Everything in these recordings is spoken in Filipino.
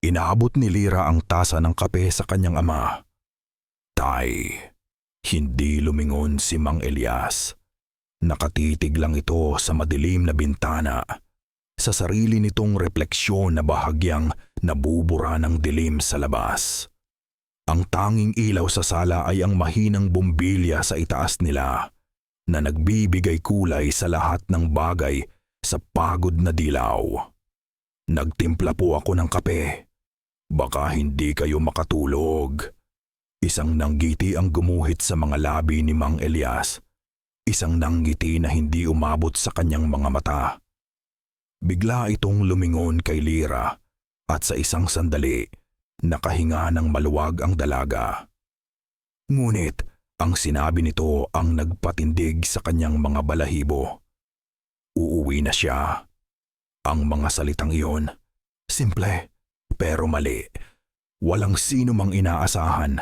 Inabot ni Lira ang tasa ng kape sa kanyang ama. Tay, hindi lumingon si Mang Elias. Nakatitig lang ito sa madilim na bintana, sa sarili nitong refleksyon na bahagyang nabubura ng dilim sa labas. Ang tanging ilaw sa sala ay ang mahinang bumbilya sa itaas nila, na nagbibigay kulay sa lahat ng bagay sa pagod na dilaw. Nagtimpla po ako ng kape. Baka hindi kayo makatulog. Isang nanggiti ang gumuhit sa mga labi ni Mang Elias. Isang nanggiti na hindi umabot sa kanyang mga mata. Bigla itong lumingon kay Lira at sa isang sandali, nakahinga ng maluwag ang dalaga. Ngunit ang sinabi nito ang nagpatindig sa kanyang mga balahibo. Uuwi na siya. Ang mga salitang iyon, simple pero mali. Walang sino mang inaasahan.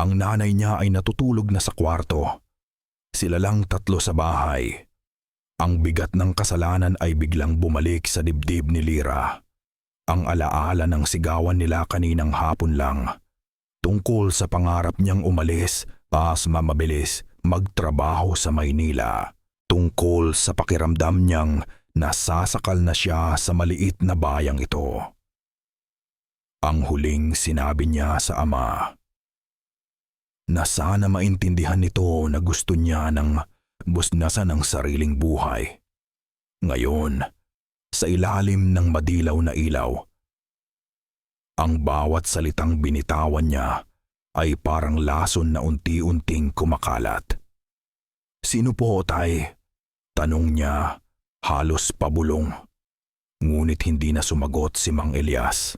Ang nanay niya ay natutulog na sa kwarto. Sila lang tatlo sa bahay. Ang bigat ng kasalanan ay biglang bumalik sa dibdib ni Lira. Ang alaala ng sigawan nila kaninang hapon lang. Tungkol sa pangarap niyang umalis, mabilis magtrabaho sa Maynila. Tungkol sa pakiramdam niyang nasasakal na siya sa maliit na bayang ito. Ang huling sinabi niya sa ama, na sana maintindihan nito na gusto niya ng busnasan ng sariling buhay. Ngayon, sa ilalim ng madilaw na ilaw, ang bawat salitang binitawan niya ay parang lason na unti-unting kumakalat. Sino po, tay? Tanong niya, halos pabulong. Ngunit hindi na sumagot si Mang Elias.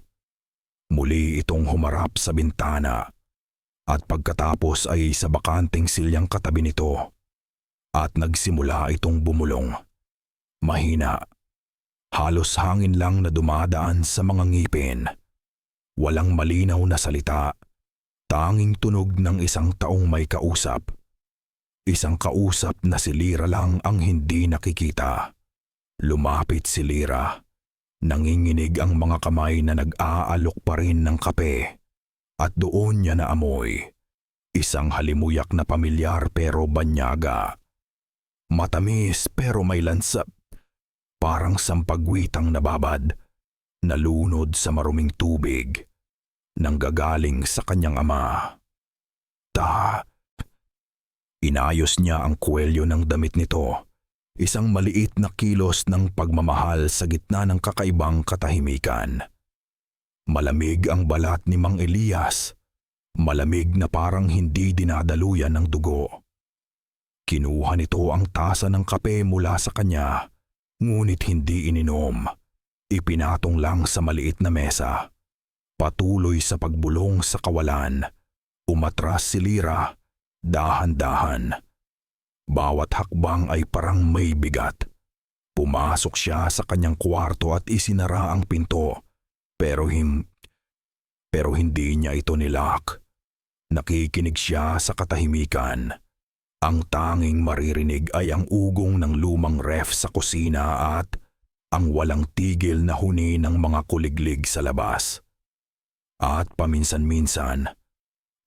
Muli itong humarap sa bintana at pagkatapos ay sa bakanteng silyang katabi nito at nagsimula itong bumulong. Mahina, halos hangin lang na dumadaan sa mga ngipin. Walang malinaw na salita, tanging tunog ng isang taong may kausap. Isang kausap na si Lira lang ang hindi nakikita. Lumapit si Lira. Nanginginig ang mga kamay na nag-aalok pa rin ng kape. At doon niya naamoy. Isang halimuyak na pamilyar pero banyaga. Matamis pero may lansap. Parang sampagwitang nababad. Nalunod sa maruming tubig. Nanggagaling sa kanyang ama. Inayos niya ang kwelyo ng damit nito. Isang maliit na kilos ng pagmamahal sa gitna ng kakaibang katahimikan. Malamig ang balat ni Mang Elias. Malamig na parang hindi dinadaluyan ng dugo. Kinuha nito ang tasa ng kape mula sa kanya, ngunit hindi ininom. Ipinatong lang sa maliit na mesa. Patuloy sa pagbulong sa kawalan. Umatras si Lira, dahan-dahan. Bawat hakbang ay parang may bigat. Pumasok siya sa kanyang kwarto at isinara ang pinto. Pero hindi niya ito nilak. Nakikinig siya sa katahimikan. Ang tanging maririnig ay ang ugong ng lumang ref sa kusina at ang walang tigil na huni ng mga kuliglig sa labas. At paminsan-minsan,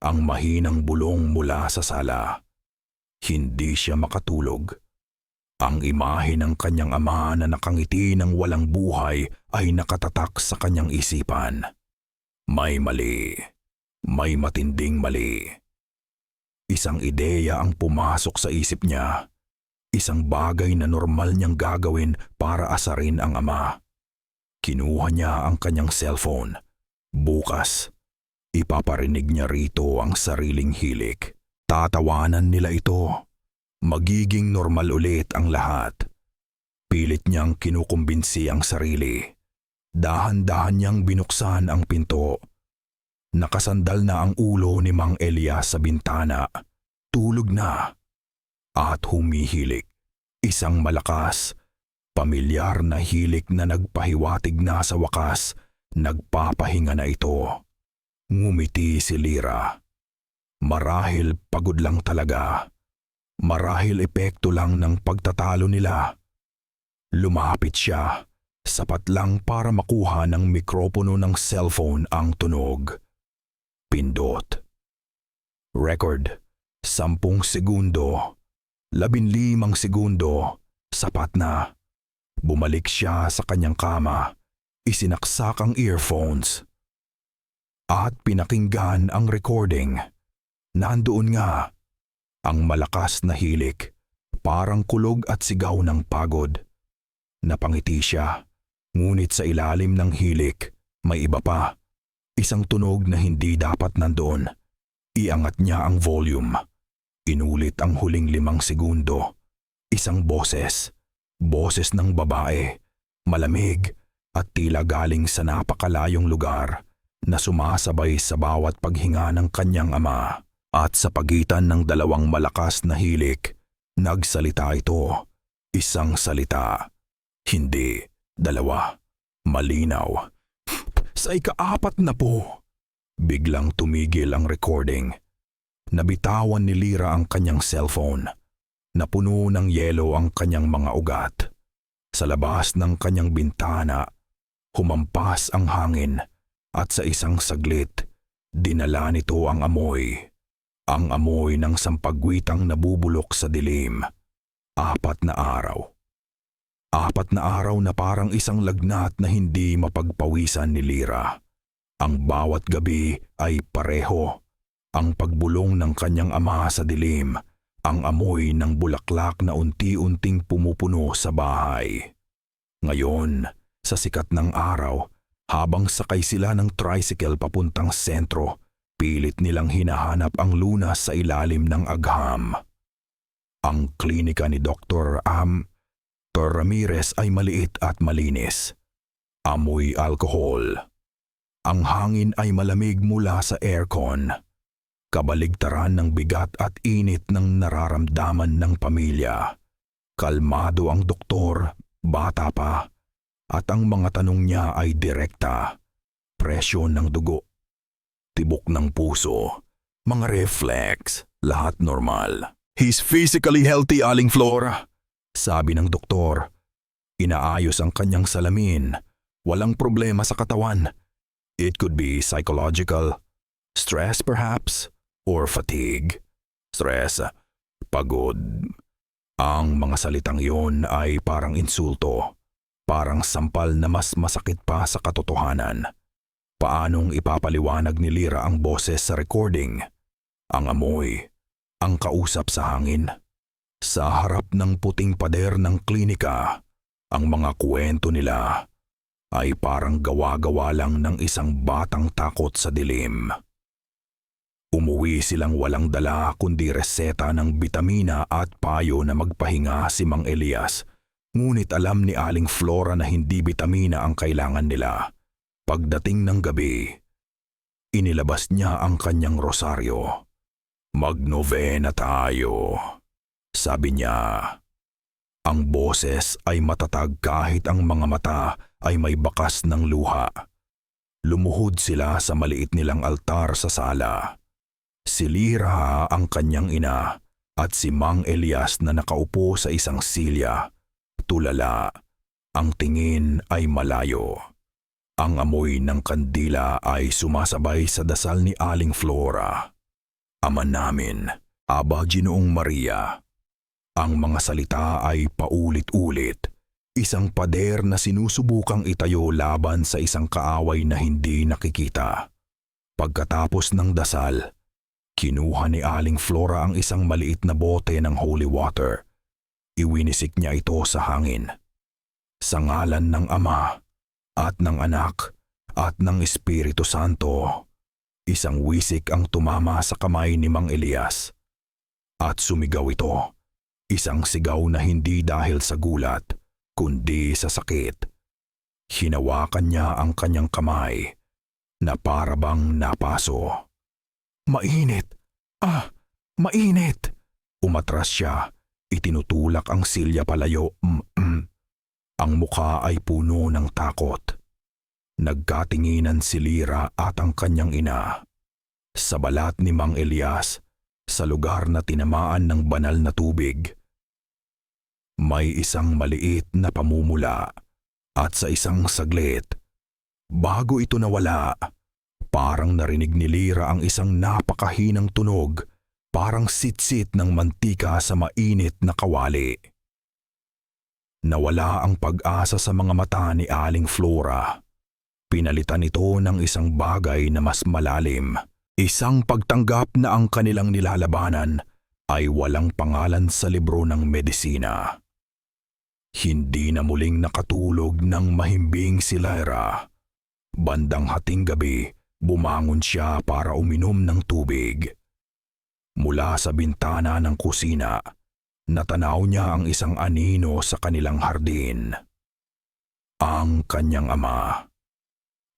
ang mahinang bulong mula sa sala. Hindi siya makatulog. Ang imahe ng kanyang ama na nakangiti ng walang buhay ay nakatatak sa kanyang isipan. May mali. May matinding mali. Isang ideya ang pumasok sa isip niya. Isang bagay na normal niyang gagawin para asarin ang ama. Kinuha niya ang kanyang cellphone. Bukas, ipaparinig niya rito ang sariling hilik. Tatawanan nila ito. Magiging normal ulit ang lahat. Pilit niyang kinukumbinsi ang sarili. Dahan-dahan niyang binuksan ang pinto. Nakasandal na ang ulo ni Mang Elias sa bintana. Tulog na. At humihilik. Isang malakas, pamilyar na hilik na nagpahiwatig na sa wakas. Nagpapahinga na ito. Ngumiti si Lira. Marahil pagod lang talaga. Marahil epekto lang ng pagtatalo nila. Lumapit siya. Sapat lang para makuha ng mikropono ng cellphone ang tunog. Pindot. Record. 10 segundo. 15 segundo. Sapat na. Bumalik siya sa kanyang kama. Isinaksak ang earphones. At pinakinggan ang recording. Nandoon nga. Ang malakas na hilik. Parang kulog at sigaw ng pagod. Napangiti siya. Ngunit sa ilalim ng hilik, may iba pa. Isang tunog na hindi dapat nandoon. Iangat niya ang volume. Inulit ang huling 5 segundo. Isang boses. Boses ng babae. Malamig at tila galing sa napakalayong lugar na sumasabay sa bawat paghinga ng kanyang ama. At sa pagitan ng dalawang malakas na hilik, nagsalita ito. Isang salita. Hindi. 2. Malinaw. Sa ika-4 na po. Biglang tumigil ang recording. Nabitawan ni Lyra ang kanyang cellphone. Napuno ng yelo ang kanyang mga ugat. Sa labas ng kanyang bintana, humampas ang hangin at sa isang saglit, dinala nito ang amoy. Ang amoy ng sampagwitang nabubulok sa dilim. 4 na araw. 4 na araw na parang isang lagnat na hindi mapagpawisan ni Lyra. Ang bawat gabi ay pareho. Ang pagbulong ng kanyang ama sa dilim, ang amoy ng bulaklak na unti-unting pumupuno sa bahay. Ngayon, sa sikat ng araw, habang sakay sila ng tricycle papuntang sentro, pilit nilang hinahanap ang lunas sa ilalim ng agham. Ang klinika ni Dr. Ramirez ay maliit at malinis. Amoy alkohol. Ang hangin ay malamig mula sa aircon. Kabaligtaran ng bigat at init ng nararamdaman ng pamilya. Kalmado ang doktor, bata pa, at ang mga tanong niya ay direkta. Presyon ng dugo, tibok ng puso, mga reflex, lahat normal. He's physically healthy, Aling Flora. Sabi ng doktor. Inaayos ang kanyang salamin. Walang problema sa katawan. It could be psychological. Stress perhaps, or fatigue. Stress, pagod. Ang mga salitang yon ay parang insulto. Parang sampal na mas masakit pa sa katotohanan. Paanong ipapaliwanag ni Lyra ang boses sa recording? Ang amoy, ang kausap sa hangin. Sa harap ng puting pader ng klinika, ang mga kwento nila ay parang gawa-gawa lang ng isang batang takot sa dilim. Umuwi silang walang dala kundi reseta ng bitamina at payo na magpahinga si Mang Elias. Ngunit alam ni Aling Flora na hindi bitamina ang kailangan nila. Pagdating ng gabi, inilabas niya ang kanyang rosaryo. Magnovena tayo. Sabi niya, ang boses ay matatag kahit ang mga mata ay may bakas ng luha. Lumuhod sila sa maliit nilang altar sa sala. Si Lyra ang kanyang ina at si Mang Elias na nakaupo sa isang silya. Tulala, ang tingin ay malayo. Ang amoy ng kandila ay sumasabay sa dasal ni Aling Flora. Ama namin, Aba Ginoong Maria. Ang mga salita ay paulit-ulit, isang pader na sinusubukang itayo laban sa isang kaaway na hindi nakikita. Pagkatapos ng dasal, kinuha ni Aling Flora ang isang maliit na bote ng holy water. Iwinisik niya ito sa hangin. Sa ngalan ng Ama, at ng Anak, at ng Espiritu Santo, isang wisik ang tumama sa kamay ni Mang Elias. At sumigaw ito. Isang sigaw na hindi dahil sa gulat, kundi sa sakit. Hinawakan niya ang kanyang kamay na para bang napaso. Mainit! Mainit! Umatras siya, itinutulak ang silya palayo. Ang mukha ay puno ng takot. Nagkatinginan si Lyra at ang kanyang ina. Sa balat ni Mang Elias, sa lugar na tinamaan ng banal na tubig, may isang maliit na pamumula, At sa isang saglit, bago ito nawala, parang narinig ni Lyra ang isang napakahinang tunog, parang sitsit ng mantika sa mainit na kawali. Nawala ang pag-asa sa mga mata ni Aling Flora. Pinalitan ito ng isang bagay na mas malalim, isang pagtanggap na ang kanilang nilalabanan ay walang pangalan sa libro ng medisina. Hindi na muling nakatulog ng mahimbing si Lyra. Bandang hating gabi, bumangon siya para uminom ng tubig. Mula sa bintana ng kusina, natanaw niya ang isang anino sa kanilang hardin. Ang kanyang ama.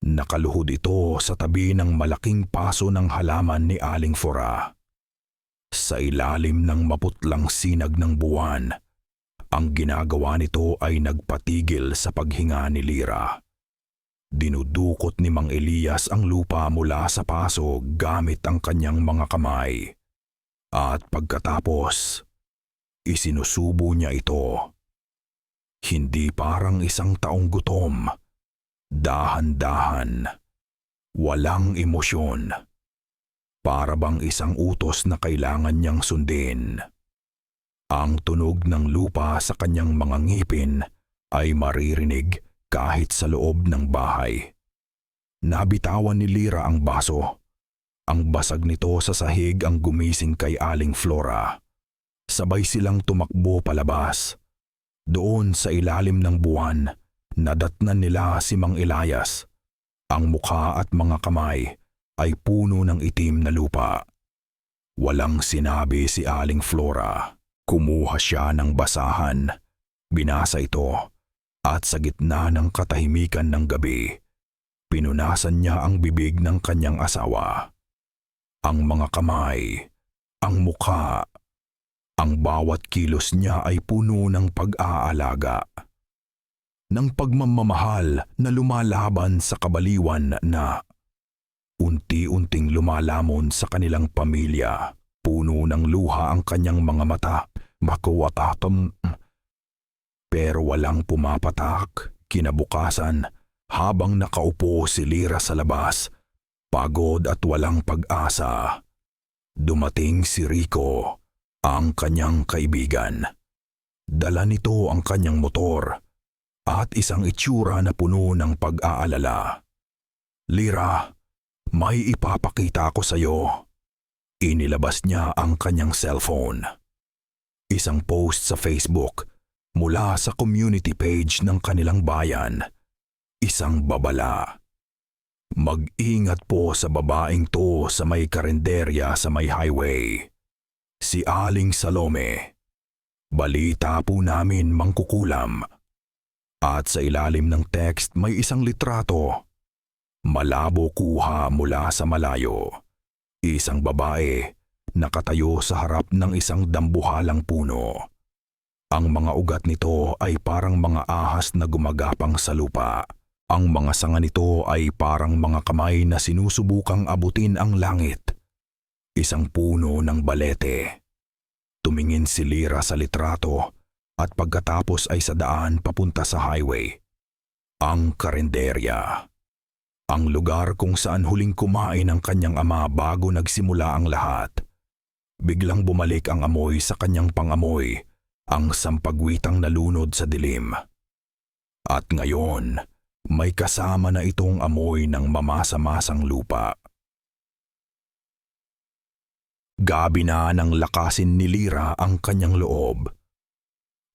Nakaluhod ito sa tabi ng malaking paso ng halaman ni Aling Flora. Sa ilalim ng maputlang sinag ng buwan, ang ginagawa nito ay nagpatigil sa paghinga ni Lyra. Dinudukot ni Mang Elias ang lupa mula sa paso gamit ang kanyang mga kamay. At pagkatapos, isinusubo niya ito. Hindi parang isang taong gutom. Dahan-dahan. Walang emosyon. Para bang isang utos na kailangan niyang sundin. Ang tunog ng lupa sa kanyang mga ngipin ay maririnig kahit sa loob ng bahay. Nabitawan ni Lyra ang baso. Ang basag nito sa sahig ang gumising kay Aling Flora. Sabay silang tumakbo palabas. Doon sa ilalim ng buwan, nadatnan nila si Mang Elias. Ang mukha at mga kamay ay puno ng itim na lupa. Walang sinabi si Aling Flora. Kumuha siya ng basahan, binasa ito, at sa gitna ng katahimikan ng gabi, pinunasan niya ang bibig ng kanyang asawa. Ang mga kamay, ang mukha, ang bawat kilos niya ay puno ng pag-aalaga. Ng pagmamahal na lumalaban sa kabaliwan na unti-unting lumalamon sa kanilang pamilya. Puno ng luha ang kanyang mga mata, pero walang pumapatak. Kinabukasan, habang nakaupo si Lyra sa labas, pagod at walang pag-asa, dumating si Rico, ang kanyang kaibigan. Dala nito ang kanyang motor at isang itsura na puno ng pag-aalala. Lyra, may ipapakita ko sa iyo. Inilabas niya ang kanyang cellphone. Isang post sa Facebook mula sa community page ng kanilang bayan. Isang babala. Mag-ingat po sa babaeng to sa may karinderya sa may highway. Si Aling Salome. Balita po namin mangkukulam. At sa ilalim ng text may isang litrato. Malabo kuha mula sa malayo. Isang babae nakatayo sa harap ng isang dambuhalang puno. Ang mga ugat nito ay parang mga ahas na gumagapang sa lupa. Ang mga sanga nito ay parang mga kamay na sinusubukang abutin ang langit. Isang puno ng balete. Tumingin si Lyra sa litrato at pagkatapos ay sa daan papunta sa highway. Ang karinderya. Ang lugar kung saan huling kumain ang kanyang ama bago nagsimula ang lahat. Biglang bumalik ang amoy sa kanyang pangamoy, ang sampagwitang nalunod sa dilim. At ngayon, may kasama na itong amoy ng mamasa-masang lupa. Gabi na nang lakasin ni Lyra ang kanyang loob.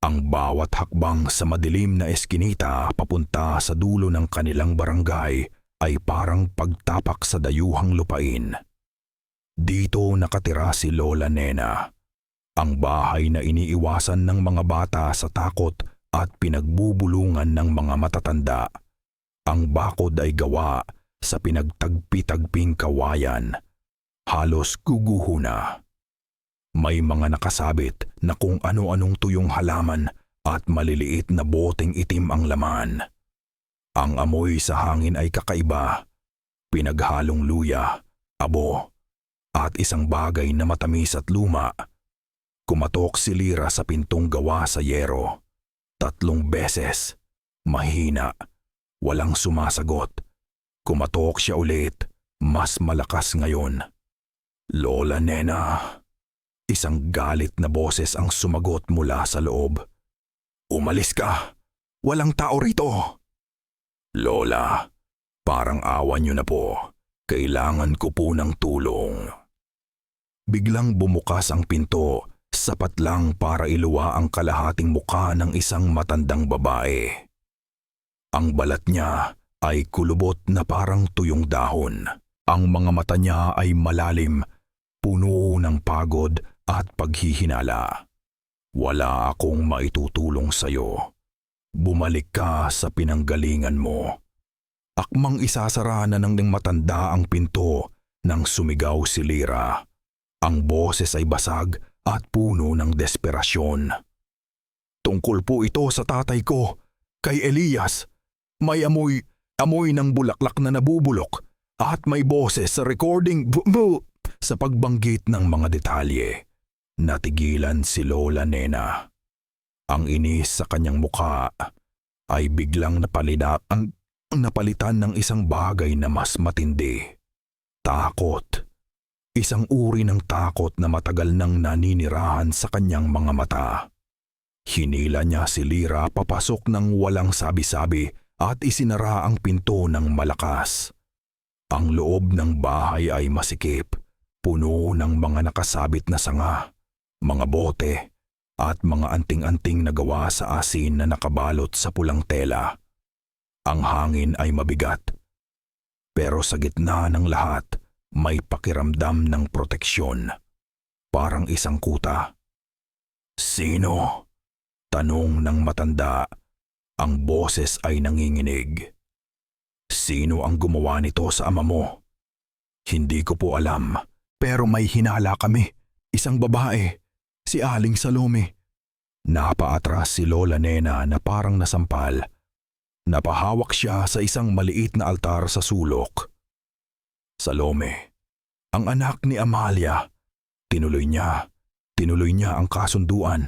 Ang bawat hakbang sa madilim na eskinita papunta sa dulo ng kanilang barangay ay parang pagtapak sa dayuhang lupain. Dito nakatira si Lola Nena, ang bahay na iniiwasan ng mga bata sa takot at pinagbubulungan ng mga matatanda. Ang bakod ay gawa sa pinagtagpi-tagping kawayan, halos guguho na. May mga nakasabit na kung ano-anong tuyong halaman at maliliit na boteng itim ang laman. Ang amoy sa hangin ay kakaiba, pinaghalong luya, abo, at isang bagay na matamis at luma. Kumatok si Lyra sa pintong gawa sa yero. 3 beses, Mahina, walang sumasagot. Kumatok siya ulit, mas malakas ngayon. Lola Nena. Isang galit na boses ang sumagot mula sa loob. Umalis ka! Walang tao rito! Lola, parang awan niyo na po. Kailangan ko po ng tulong. Biglang bumukas ang pinto, sapat lang para iluwa ang kalahating muka ng isang matandang babae. Ang balat niya ay kulubot na parang tuyong dahon. Ang mga mata niya ay malalim, puno ng pagod at paghihinala. Wala akong maitutulong sa'yo. Bumalik ka sa pinanggalingan mo. Akmang isasara na ng matanda ang pinto nang sumigaw si Lyra. Ang boses ay basag at puno ng desperasyon. Tungkol po ito sa tatay ko, kay Elias. May amoy ng bulaklak na nabubulok at may boses sa recording sa pagbanggit ng mga detalye. Natigilan si Lola Nena. Ang inis sa kanyang mukha ay biglang napalitan ng isang bagay na mas matindi. Takot. Isang uri ng takot na matagal nang naninirahan sa kanyang mga mata. Hinila niya si Lyra papasok ng walang sabi-sabi at isinara ang pinto ng malakas. Ang loob ng bahay ay masikip, puno ng mga nakasabit na sanga, mga bote, at mga anting-anting na gawa sa asin na nakabalot sa pulang tela. Ang hangin ay mabigat. Pero sa gitna ng lahat, may pakiramdam ng proteksyon. Parang isang kuta. Sino? Tanong ng matanda. Ang boses ay nanginginig. Sino ang gumawa nito sa ama mo? Hindi ko po alam, pero may hinala kami. Isang babae. Si Aling Salome. Napaatras si Lola Nena na parang nasampal. Napahawak siya sa isang maliit na altar sa sulok. Salome, ang anak ni Amalia. Tinuloy niya ang kasunduan.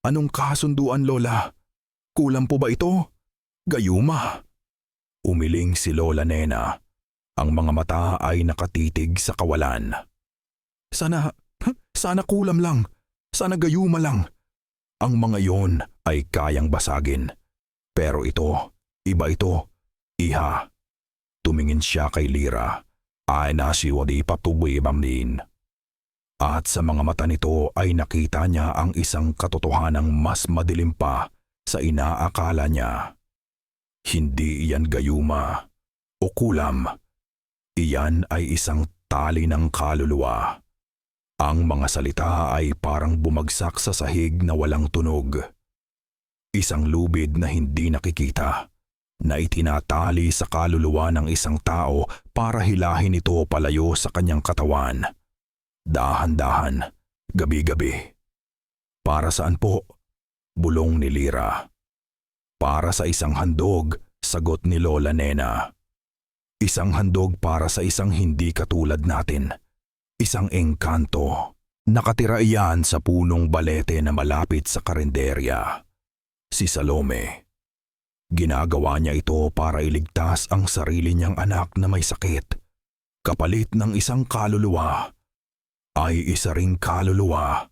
Anong kasunduan, Lola? Kulang po ba ito? Gayuma. Umiling si Lola Nena. Ang mga mata ay nakatitig sa kawalan. Sana kulam lang. Sana gayuma lang. Ang mga yon ay kayang basagin. Pero ito, iba ito. Iha. Tumingin siya kay Lyra. Ay nasiwadi patuloy bamnin. At sa mga mata nito ay nakita niya ang isang katotohanang mas madilim pa sa inaakala niya. Hindi iyan gayuma o kulam. Iyan ay isang tali ng kaluluwa. Ang mga salita ay parang bumagsak sa sahig na walang tunog. Isang lubid na hindi nakikita, na itinatali sa kaluluwa ng isang tao para hilahin ito palayo sa kanyang katawan. Dahan-dahan, gabi-gabi. Para saan po? Bulong ni Lyra. Para sa isang handog, sagot ni Lola Nena. Isang handog para sa isang hindi katulad natin. Isang engkanto. Nakatira iyan sa punong balete na malapit sa karinderya. Si Salome. Ginagawa niya ito para iligtas ang sarili niyang anak na may sakit. Kapalit ng isang kaluluwa ay isa ring kaluluwa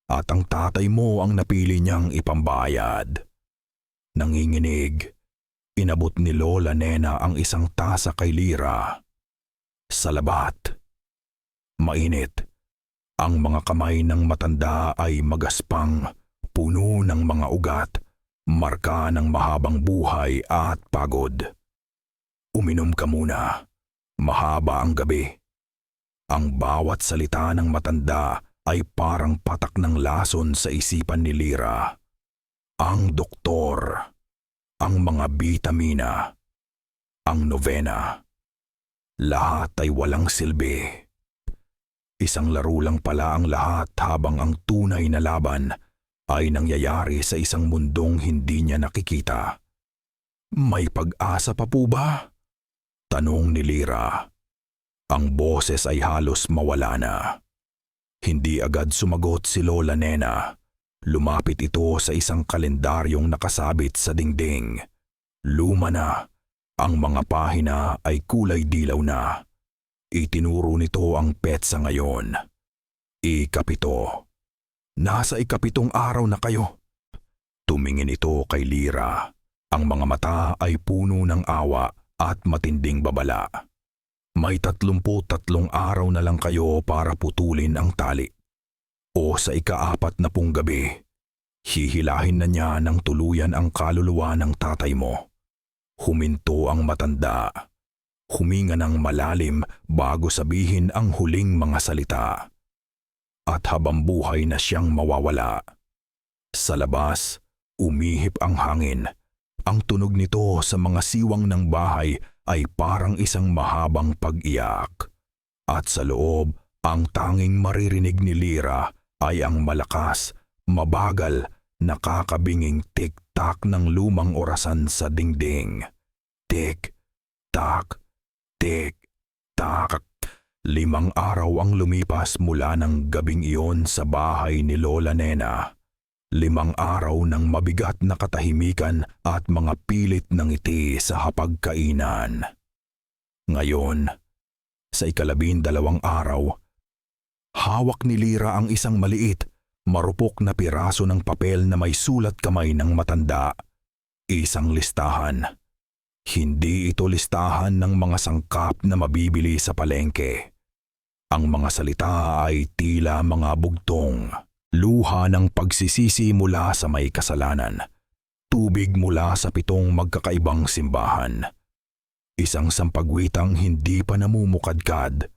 at ang tatay mo ang napili niyang ipambayad. Nanginginig, inabot ni Lola Nena ang isang tasa kay Lyra. Sa labat. Mainit. Ang mga kamay ng matanda ay magaspang, puno ng mga ugat, marka ng mahabang buhay at pagod. Uminom ka muna. Mahaba ang gabi. Ang bawat salita ng matanda ay parang patak ng lason sa isipan ni Lyra. Ang doktor, ang mga bitamina, ang nobena. Lahat ay walang silbi. Isang laro lang pala ang lahat habang ang tunay na laban ay nangyayari sa isang mundong hindi niya nakikita. May pag-asa pa po ba? Tanong ni Lyra. Ang boses ay halos mawala na. Hindi agad sumagot si Lola Nena. Lumapit ito sa isang kalendaryong nakasabit sa dingding. Luma na. Ang mga pahina ay kulay dilaw na. Itinuro nito ang petsa ngayon. Ikapito. Nasa ikapitong araw na kayo. Tumingin ito kay Lyra. Ang mga mata ay puno ng awa at matinding babala. May 33 araw na lang kayo para putulin ang tali. O sa ika-40 gabi, hihilahin na niya ng tuluyan ang kaluluwa ng tatay mo. Huminto ang matanda. Huminga ng malalim bago sabihin ang huling mga salita. At habang buhay na siyang mawawala. Sa labas, umihip ang hangin. Ang tunog nito sa mga siwang ng bahay ay parang isang mahabang pag-iyak. At sa loob, ang tanging maririnig ni Lyra ay ang malakas, mabagal, nakakabinging tik-tak ng lumang orasan sa dingding. Tik-tak, tik-tak. 5 araw ang lumipas mula ng gabing iyon sa bahay ni Lola Nena. 5 araw ng mabigat na katahimikan at mga pilit ng ngiti sa hapagkainan. Ngayon, sa 12 araw, hawak ni Lyra ang isang maliit, marupok na piraso ng papel na may sulat kamay ng matanda. Isang listahan. Hindi ito listahan ng mga sangkap na mabibili sa palengke. Ang mga salita ay tila mga bugtong. Luha ng pagsisisi mula sa may kasalanan. Tubig mula sa 7 magkakaibang simbahan. Isang sampagwitang hindi pa namumukadkad.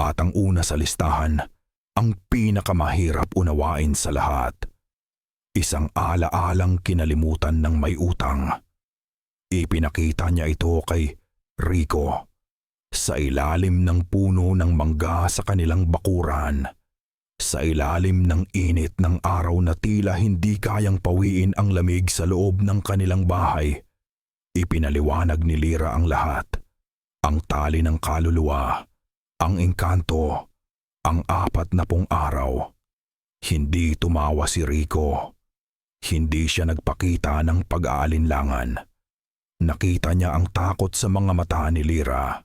At ang una sa listahan, ang pinakamahirap unawain sa lahat. Isang ala-alang kinalimutan ng may utang. Ipinakita niya ito kay Rico sa ilalim ng puno ng mangga sa kanilang bakuran. Sa ilalim ng init ng araw na tila hindi kayang pawiin ang lamig sa loob ng kanilang bahay, ipinaliwanag ni Lyra ang lahat. Ang tali ng kaluluwa, ang engkanto, ang 40 araw. Hindi tumawa si Rico. Hindi siya nagpakita ng pag-aalinlangan. Nakita niya ang takot sa mga mata ni Lyra.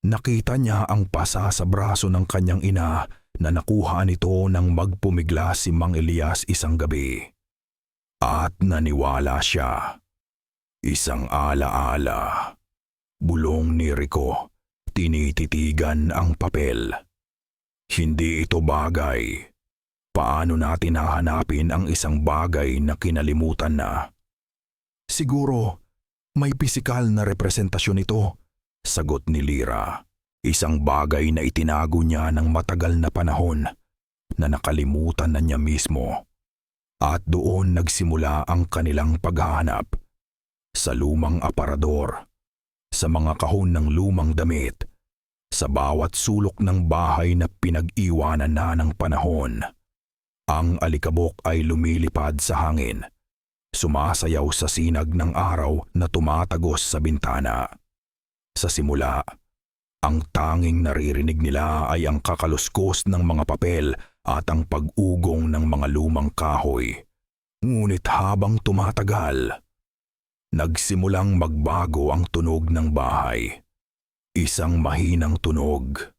Nakita niya ang pasa sa braso ng kanyang ina na nakuha nito nang magpumigla si Mang Elias isang gabi. At naniwala siya. Isang ala-ala. Bulong ni Rico. Tinititigan ang papel. Hindi ito bagay. Paano natin hahanapin ang isang bagay na kinalimutan na? Siguro, may pisikal na representasyon ito, sagot ni Lyra. Isang bagay na itinago niya ng matagal na panahon na nakalimutan na niya mismo. At doon nagsimula ang kanilang paghahanap. Sa lumang aparador, sa mga kahon ng lumang damit, sa bawat sulok ng bahay na pinag-iwanan na ng panahon. Ang alikabok ay lumilipad sa hangin. Sumasayaw sa sinag ng araw na tumatagos sa bintana. Sa simula, ang tanging naririnig nila ay ang kakaluskos ng mga papel at ang pag-ugong ng mga lumang kahoy. Ngunit habang tumatagal, nagsimulang magbago ang tunog ng bahay. Isang mahinang tunog,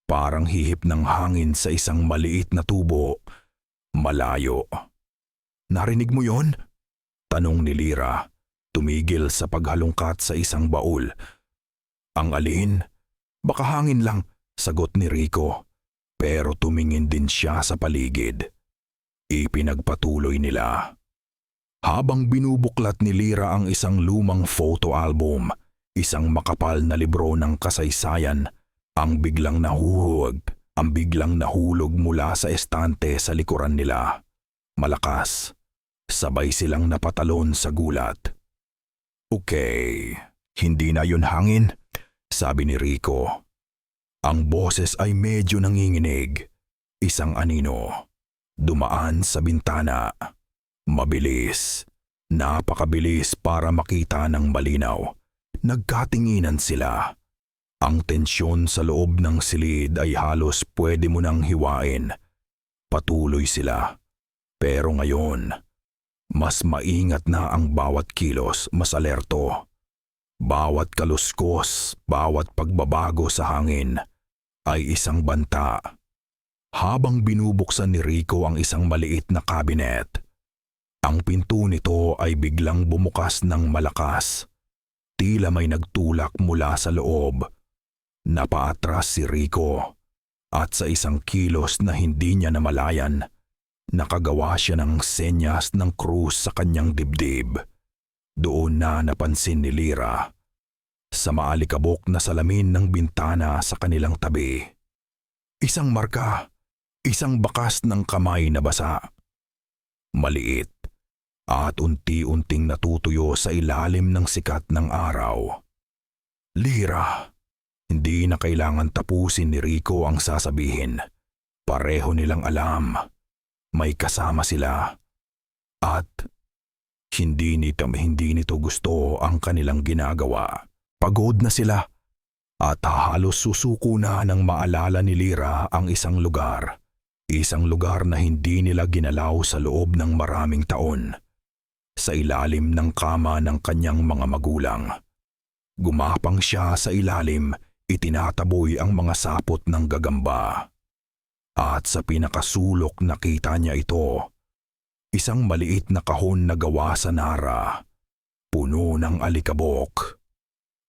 parang hihip ng hangin sa isang maliit na tubo, malayo. Narinig mo yon? Tanong ni Lyra, tumigil sa paghalungkat sa isang baul. Ang alin? Baka hangin lang, sagot ni Rico. Pero tumingin din siya sa paligid. Ipinagpatuloy nila. Habang binubuklat ni Lyra ang isang lumang photo album, isang makapal na libro ng kasaysayan, ang biglang nahulog mula sa estante sa likuran nila. Malakas. Sabay silang napatalon sa gulat. Okay, hindi na yun hangin, sabi ni Rico. Ang boses ay medyo nanginginig. Isang anino. Dumaan sa bintana. Mabilis. Napakabilis para makita ng malinaw. Nagkatinginan sila. Ang tensyon sa loob ng silid ay halos pwede mo nang hiwain. Patuloy sila. Pero ngayon, Mas maingat na ang bawat kilos, mas alerto. Bawat kaluskos, bawat pagbabago sa hangin ay isang banta. Habang binubuksan ni Rico ang isang maliit na kabinet, ang pinto nito ay biglang bumukas ng malakas. Tila may nagtulak mula sa loob. Napaatras si Rico at sa isang kilos na hindi niya namalayan, nakagawa siya ng senyas ng krus sa kanyang dibdib. Doon na napansin ni Lyra sa maalikabok na salamin ng bintana sa kanilang tabi. Isang marka, isang bakas ng kamay na basa. Maliit at unti-unting natutuyo sa ilalim ng sikat ng araw. Lyra, hindi na kailangan tapusin ni Rico ang sasabihin. Pareho nilang alam, may kasama sila. At hindi nito gusto ang kanilang ginagawa. Pagod na sila at halos susuko na nang maalala ni Lyra ang isang lugar. Isang lugar na hindi nila ginalaw sa loob ng maraming taon. Sa ilalim ng kama ng kanyang mga magulang. Gumapang siya sa ilalim, itinataboy ang mga sapot ng gagamba. At sa pinakasulok nakita niya ito. Isang maliit na kahon na gawa sa nara, puno ng alikabok.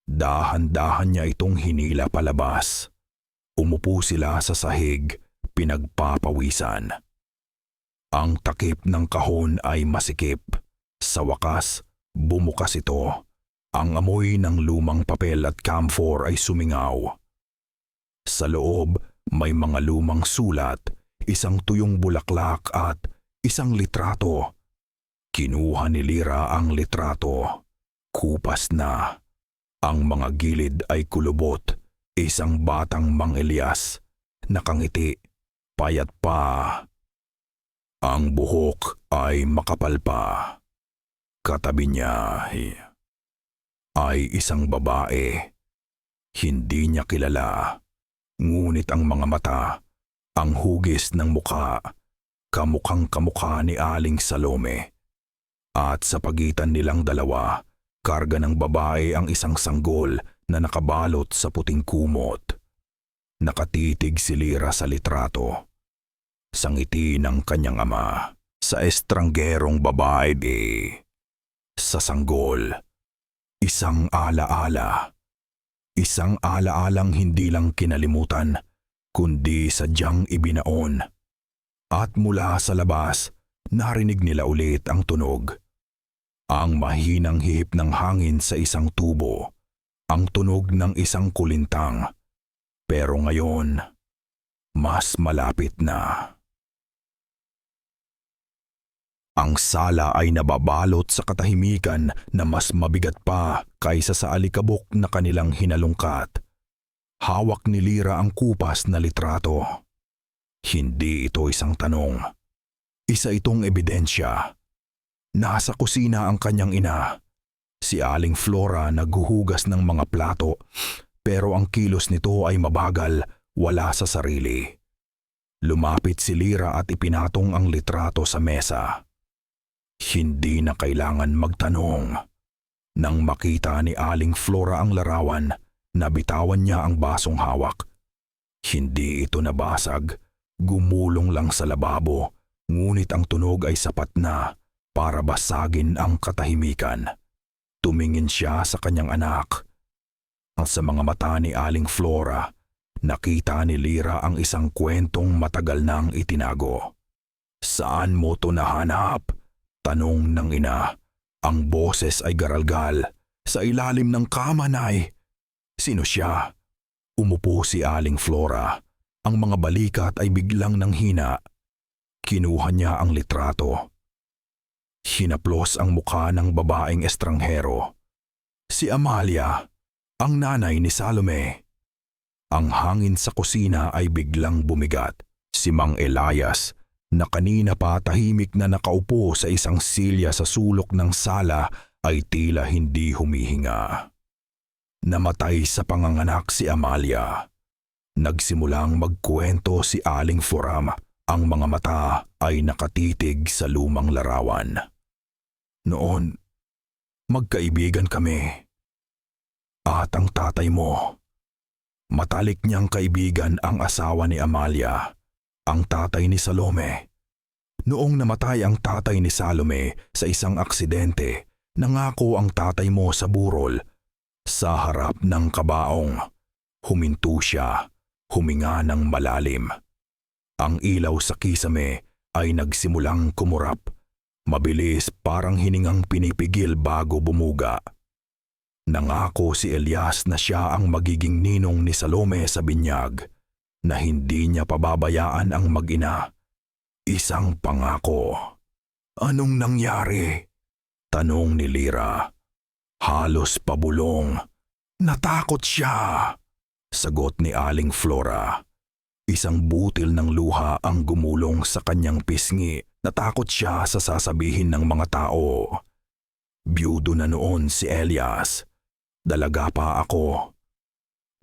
Dahan-dahan niya itong hinila palabas. Umupo sila sa sahig, pinagpapawisan. Ang takip ng kahon ay masikip. Sa wakas, bumukas ito. Ang amoy ng lumang papel at camphor ay sumingaw. Sa loob, may mga lumang sulat, isang tuyong bulaklak at isang litrato. Kinuha ni Lyra ang litrato. Kupas na. Ang mga gilid ay kulubot. Isang batang Mang Elias. Nakangiti. Payat pa. Ang buhok ay makapal pa. Katabi niya ay isang babae. Hindi niya kilala. Ngunit ang mga mata, ang hugis ng muka, kamukhang kamukha ni Aling Salome. At sa pagitan nilang dalawa, karga ng babae ang isang sanggol na nakabalot sa puting kumot. Nakatitig si Lyra sa litrato. Sa ngiti ng kanyang ama, sa estranggerong babae sa sanggol. Isang alaala. Isang alaalang hindi lang kinalimutan, kundi sadyang ibinaon. At mula sa labas, narinig nila ulit ang tunog. Ang mahinang hihip ng hangin sa isang tubo. Ang tunog ng isang kulintang. Pero ngayon, mas malapit na. Ang sala ay nababalot sa katahimikan na mas mabigat pa kaysa sa alikabok na kanilang hinalungkat. Hawak ni Lyra ang kupas na litrato. Hindi ito isang tanong. Isa itong ebidensya. Nasa kusina ang kanyang ina. Si Aling Flora naghuhugas ng mga plato, pero ang kilos nito ay mabagal, wala sa sarili. Lumapit si Lyra at ipinatong ang litrato sa mesa. Hindi na kailangan magtanong. Nang makita ni Aling Flora ang larawan, nabitawan niya ang basong hawak. Hindi ito nabasag, gumulong lang sa lababo, ngunit ang tunog ay sapat na para basagin ang katahimikan. Tumingin siya sa kanyang anak. At sa mga mata ni Aling Flora, nakita ni Lyra ang isang kwentong matagal nang itinago. Saan mo to nahanap? Tanong ng ina. Ang boses ay garalgal. Sa ilalim ng kama, Nay. Sino siya? Umupo si Aling Flora. Ang mga balikat ay biglang nanghina. Kinuha niya ang litrato. Hinaplos ang mukha ng babaeng estranghero. Si Amalia, ang nanay ni Salome. Ang hangin sa kusina ay biglang bumigat. Si Mang Elias, na kanina pa tahimik na nakaupo sa isang silya sa sulok ng sala, ay tila hindi humihinga. Namatay sa panganganak si Amalia. Nagsimulang magkwento si Aling Foram. Ang mga mata ay nakatitig sa lumang larawan. Noon, magkaibigan kami. At ang tatay mo, matalik niyang kaibigan ang asawa ni Amalia, ang tatay ni Salome. Noong namatay ang tatay ni Salome sa isang aksidente, nangako ang tatay mo sa burol. Sa harap ng kabaong, huminto siya, huminga ng malalim. Ang ilaw sa kisame ay nagsimulang kumurap. Mabilis, parang hiningang pinipigil bago bumuga. Nangako si Elias na siya ang magiging ninong ni Salome sa binyag, na hindi niya pababayaan ang mag-ina. Isang pangako. Anong nangyari? Tanong ni Lyra. Halos pabulong. Natakot siya. Sagot ni Aling Flora. Isang butil ng luha ang gumulong sa kanyang pisngi. Natakot siya sa sasabihin ng mga tao. Biyudo na noon si Elias. Dalaga pa ako.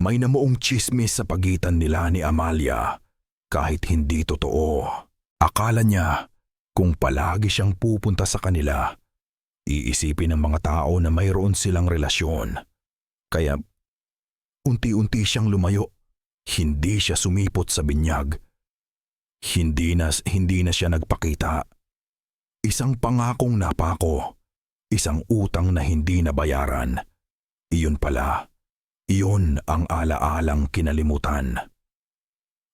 May namuong tsismis sa pagitan nila ni Amalia, kahit hindi totoo. Akala niya kung palagi siyang pupunta sa kanila, iisipin ng mga tao na mayroon silang relasyon. Kaya unti-unti siyang lumayo. Hindi siya sumipot sa binyag. Hindi na siya nagpakita. Isang pangakong napako. Isang utang na hindi nabayaran. Iyon pala. Iyon ang alaalang kinalimutan.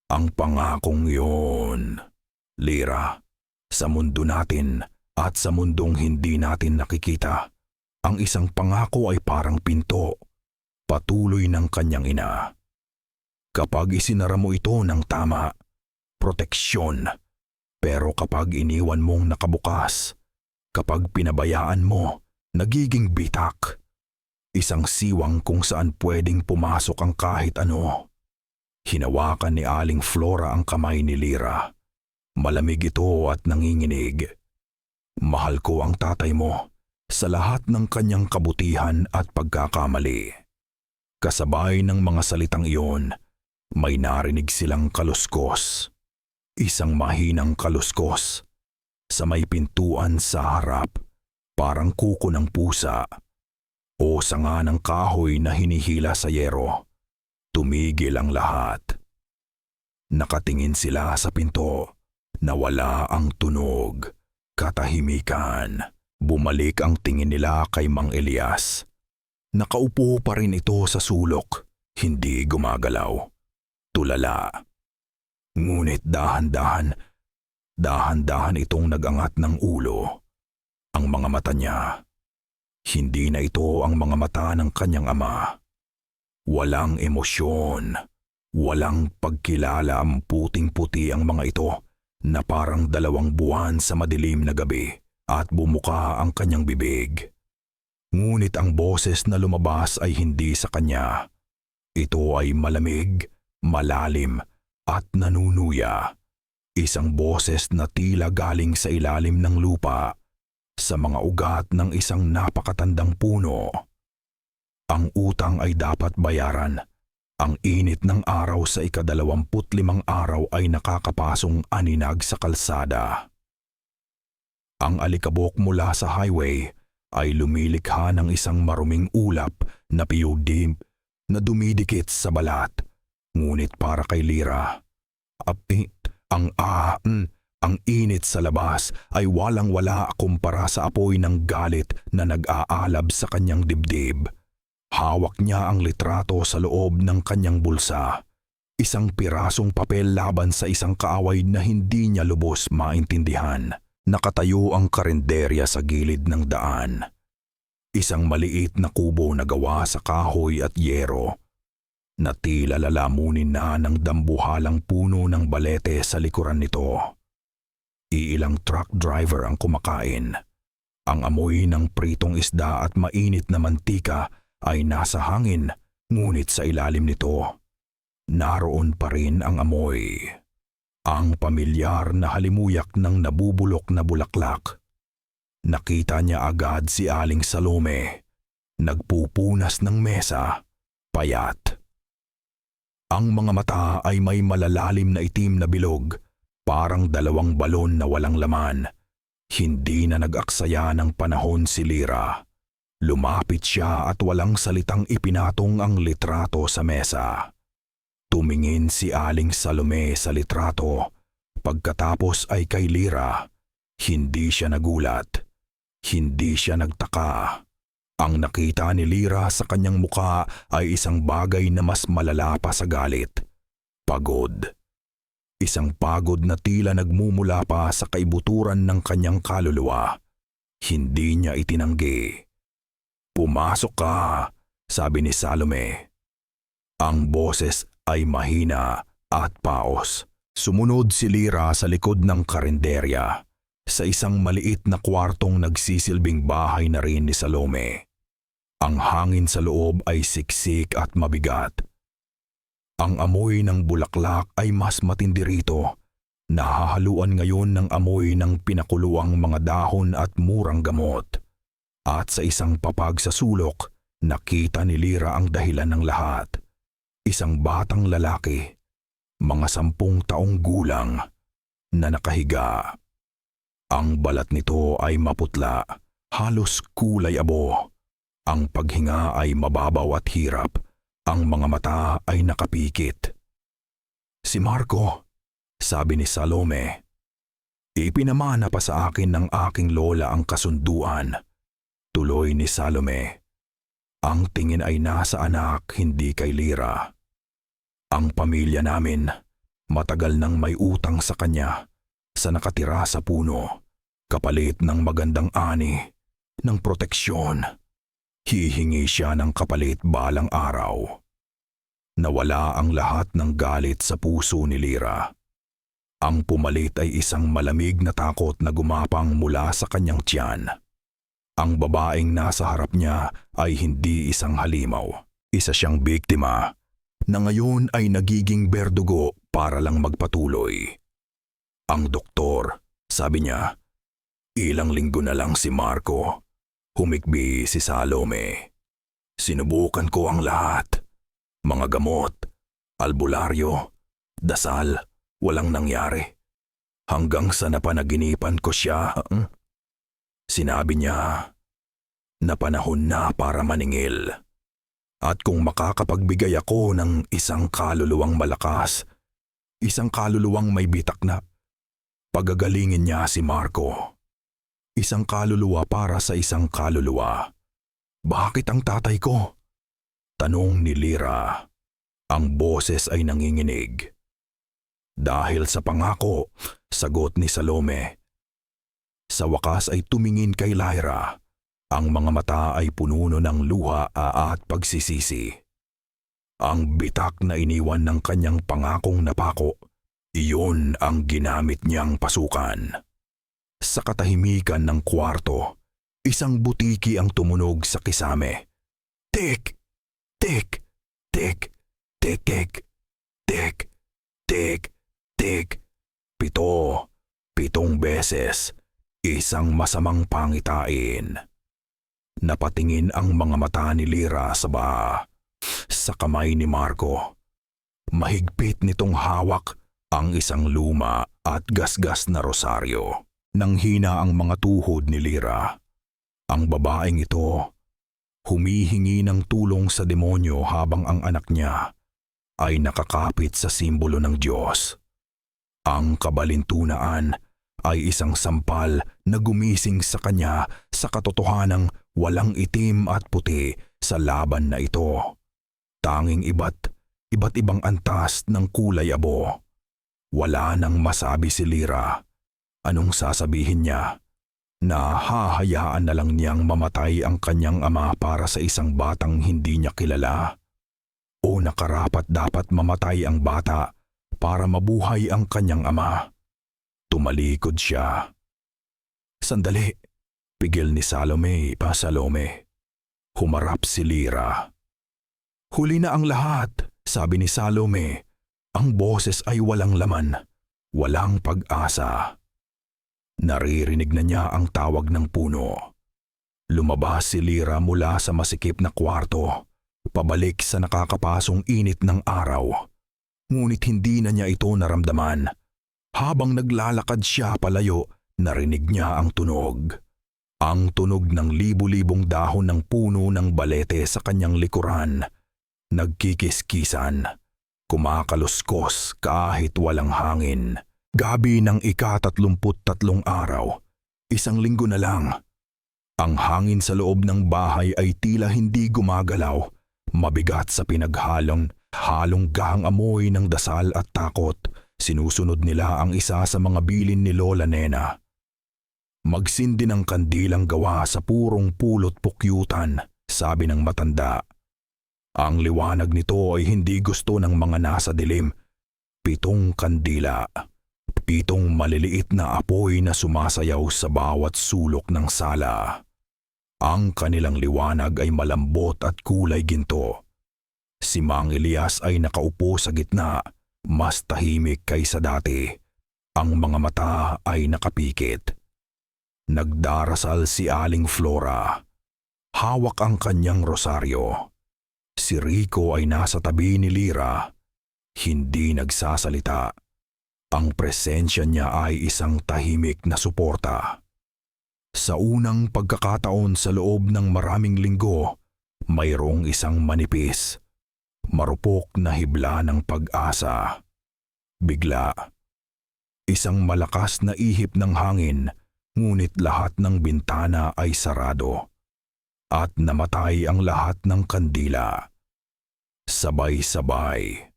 Ang pangakong iyon, Lyra, sa mundo natin at sa mundong hindi natin nakikita, ang isang pangako ay parang pinto, patuloy ng kanyang ina. Kapag isinara mo ito ng tama, proteksyon. Pero kapag iniwan mong nakabukas, kapag pinabayaan mo, nagiging bitak. Isang siwang kung saan pwedeng pumasok ang kahit ano. Hinawakan ni Aling Flora ang kamay ni Lyra. Malamig ito at nanginginig. Mahal ko ang tatay mo sa lahat ng kanyang kabutihan at pagkakamali. Kasabay ng mga salitang iyon, may narinig silang kaluskos. Isang mahinang kaluskos. Sa may pintuan sa harap, parang kuko ng pusa. O sanga ng kahoy na hinihila sa yero. Tumigil ang lahat. Nakatingin sila sa pinto. Nawala ang tunog. Katahimikan. Bumalik ang tingin nila kay Mang Elias. Nakaupo pa rin ito sa sulok. Hindi gumagalaw. Tulala. Ngunit dahan-dahan itong nagangat ng ulo. Ang mga mata niya. Hindi na ito ang mga mata ng kanyang ama. Walang emosyon, walang pagkilala, ang puting-puti ang mga ito na parang 2 buwan sa madilim na gabi at bumuka ang kanyang bibig. Ngunit ang boses na lumabas ay hindi sa kanya. Ito ay malamig, malalim at nanunuya. Isang boses na tila galing sa ilalim ng lupa, sa mga ugat ng isang napakatandang puno. Ang utang ay dapat bayaran. Ang init ng araw sa 25 araw ay nakakapasong aninag sa kalsada. Ang alikabok mula sa highway ay lumilikha ng isang maruming ulap na piyugdim na dumidikit sa balat. Ngunit para kay Lyra, ang init sa labas ay walang-wala kumpara sa apoy ng galit na nag-aalab sa kanyang dibdib. Hawak niya ang litrato sa loob ng kanyang bulsa. Isang pirasong papel laban sa isang kaaway na hindi niya lubos maintindihan. Nakatayo ang karinderya sa gilid ng daan. Isang maliit na kubo na gawa sa kahoy at yero, na tila lalamunin na ng dambuhalang puno ng balete sa likuran nito. Iilang truck driver ang kumakain. Ang amoy ng pritong isda at mainit na mantika ay nasa hangin, ngunit sa ilalim nito, naroon pa rin ang amoy. Ang pamilyar na halimuyak ng nabubulok na bulaklak. Nakita niya agad si Aling Salome, nagpupunas ng mesa, payat. Ang mga mata ay may malalalim na itim na bilog, parang 2 balon na walang laman. Hindi na nag-aksaya ng panahon si Lyra. Lumapit siya at walang salitang ipinatong ang litrato sa mesa. Tumingin si Aling Salome sa litrato. Pagkatapos ay kay Lyra. Hindi siya nagulat. Hindi siya nagtaka. Ang nakita ni Lyra sa kanyang muka ay isang bagay na mas malala pa sa galit. Pagod. Isang pagod na tila nagmumula pa sa kaibuturan ng kanyang kaluluwa. Hindi niya itinanggi. "Pumasok ka," sabi ni Salome. Ang boses ay mahina at paos. Sumunod si Lyra sa likod ng karinderya, sa isang maliit na kwartong nagsisilbing bahay na rin ni Salome. Ang hangin sa loob ay siksik at mabigat. Ang amoy ng bulaklak ay mas matindi rito. Nahahaluan ngayon ng amoy ng pinakuluang mga dahon at murang gamot. At sa isang papag sa sulok, nakita ni Lyra ang dahilan ng lahat. Isang batang lalaki, mga 10 taong gulang, na nakahiga. Ang balat nito ay maputla, halos kulay abo. Ang paghinga ay mababaw at hirap. Ang mga mata ay nakapikit. "Si Marco," sabi ni Salome. "Ipinamana pa sa akin ng aking lola ang kasunduan." Tuloy ni Salome. "Ang tingin ay nasa anak, hindi kay Lyra. Ang pamilya namin, matagal nang may utang sa kanya, sa nakatira sa puno, kapalit ng magandang ani, ng proteksyon. Hihingi siya ng kapalit balang araw." Nawala ang lahat ng galit sa puso ni Lyra. Ang pumalit ay isang malamig na takot na gumapang mula sa kanyang tiyan. Ang babaeng nasa harap niya ay hindi isang halimaw. Isa siyang biktima na ngayon ay nagiging berdugo para lang magpatuloy. "Ang doktor," sabi niya, "ilang linggo na lang si Marco." Humikbi si Salome. "Sinubukan ko ang lahat. Mga gamot, albularyo, dasal, walang nangyari. Hanggang sa napanaginipan ko siya." Sinabi niya na panahon na para maningil. At kung makakapagbigay ako ng isang kaluluwang malakas, isang kaluluwang may bitak na, pagagalingin niya si Marco. Isang kaluluwa para sa isang kaluluwa. "Bakit ang tatay ko?" tanong ni Lyra. Ang boses ay nanginginig. "Dahil sa pangako," sagot ni Salome. Sa wakas ay tumingin kay Lyra. Ang mga mata ay pununo ng luha at pagsisisi. Ang bitak na iniwan ng kanyang pangakong napako, iyon ang ginamit niyang pasukan. Sa katahimikan ng kwarto, isang butiki ang tumunog sa kisame. Tik! Tik! Tik! Tik! Tik! Tik! Tik! Tik! 7 beses. Isang masamang pangitain. Napatingin ang mga mata ni Lyra sa sa kamay ni Marco. Mahigpit nitong hawak ang isang luma at gasgas na rosaryo. Nanghina ang mga tuhod ni Lyra. Ang babaeng ito, humihingi ng tulong sa demonyo habang ang anak niya ay nakakapit sa simbolo ng Diyos. Ang kabalintunaan ay isang sampal na gumising sa kanya sa katotohanang walang itim at puti sa laban na ito. Tanging iba't ibang antas ng kulay abo. Wala nang masabi si Lyra. Anong sasabihin niya? Na hahayaan na lang niyang mamatay ang kanyang ama para sa isang batang hindi niya kilala? O nakarapat dapat mamatay ang bata para mabuhay ang kanyang ama? Tumalikod siya. "Sandali," pigil ni Salome pa Salome. Humarap si Lyra. "Huli na ang lahat," sabi ni Salome. Ang boses ay walang laman, walang pag-asa. Naririnig na niya ang tawag ng puno. Lumabas si Lyra mula sa masikip na kwarto, pabalik sa nakakapasong init ng araw. Ngunit hindi na niya ito naramdaman. Habang naglalakad siya palayo, Narinig niya ang tunog. Ang tunog ng libu-libong dahon ng puno ng balete sa kanyang likuran. Nagkikiskisan, kumakaluskos kahit walang hangin. Gabi ng ika-33 araw, 1 linggo na lang. Ang hangin sa loob ng bahay ay tila hindi gumagalaw, mabigat sa halong gahang amoy ng dasal at takot. Sinusunod nila ang isa sa mga bilin ni Lola Nena. Magsindi ng kandilang gawa sa purong pulot pukyutan, sabi ng matanda. Ang liwanag nito ay hindi gusto ng mga nasa dilim. 7 kandila. 7 maliliit na apoy na sumasayaw sa bawat sulok ng sala. Ang kanilang liwanag ay malambot at kulay ginto. Si Mang Elias ay nakaupo sa gitna, mas tahimik kaysa dati. Ang mga mata ay nakapikit. Nagdarasal si Aling Flora. Hawak ang kanyang rosaryo. Si Rico ay nasa tabi ni Lira. Hindi nagsasalita. Ang presensya niya ay isang tahimik na suporta. Sa unang pagkakataon sa loob ng maraming linggo, mayroong isang manipis, marupok na hibla ng pag-asa. Bigla, isang malakas na ihip ng hangin, ngunit lahat ng bintana ay sarado. At namatay ang lahat ng kandila. Sabay-sabay.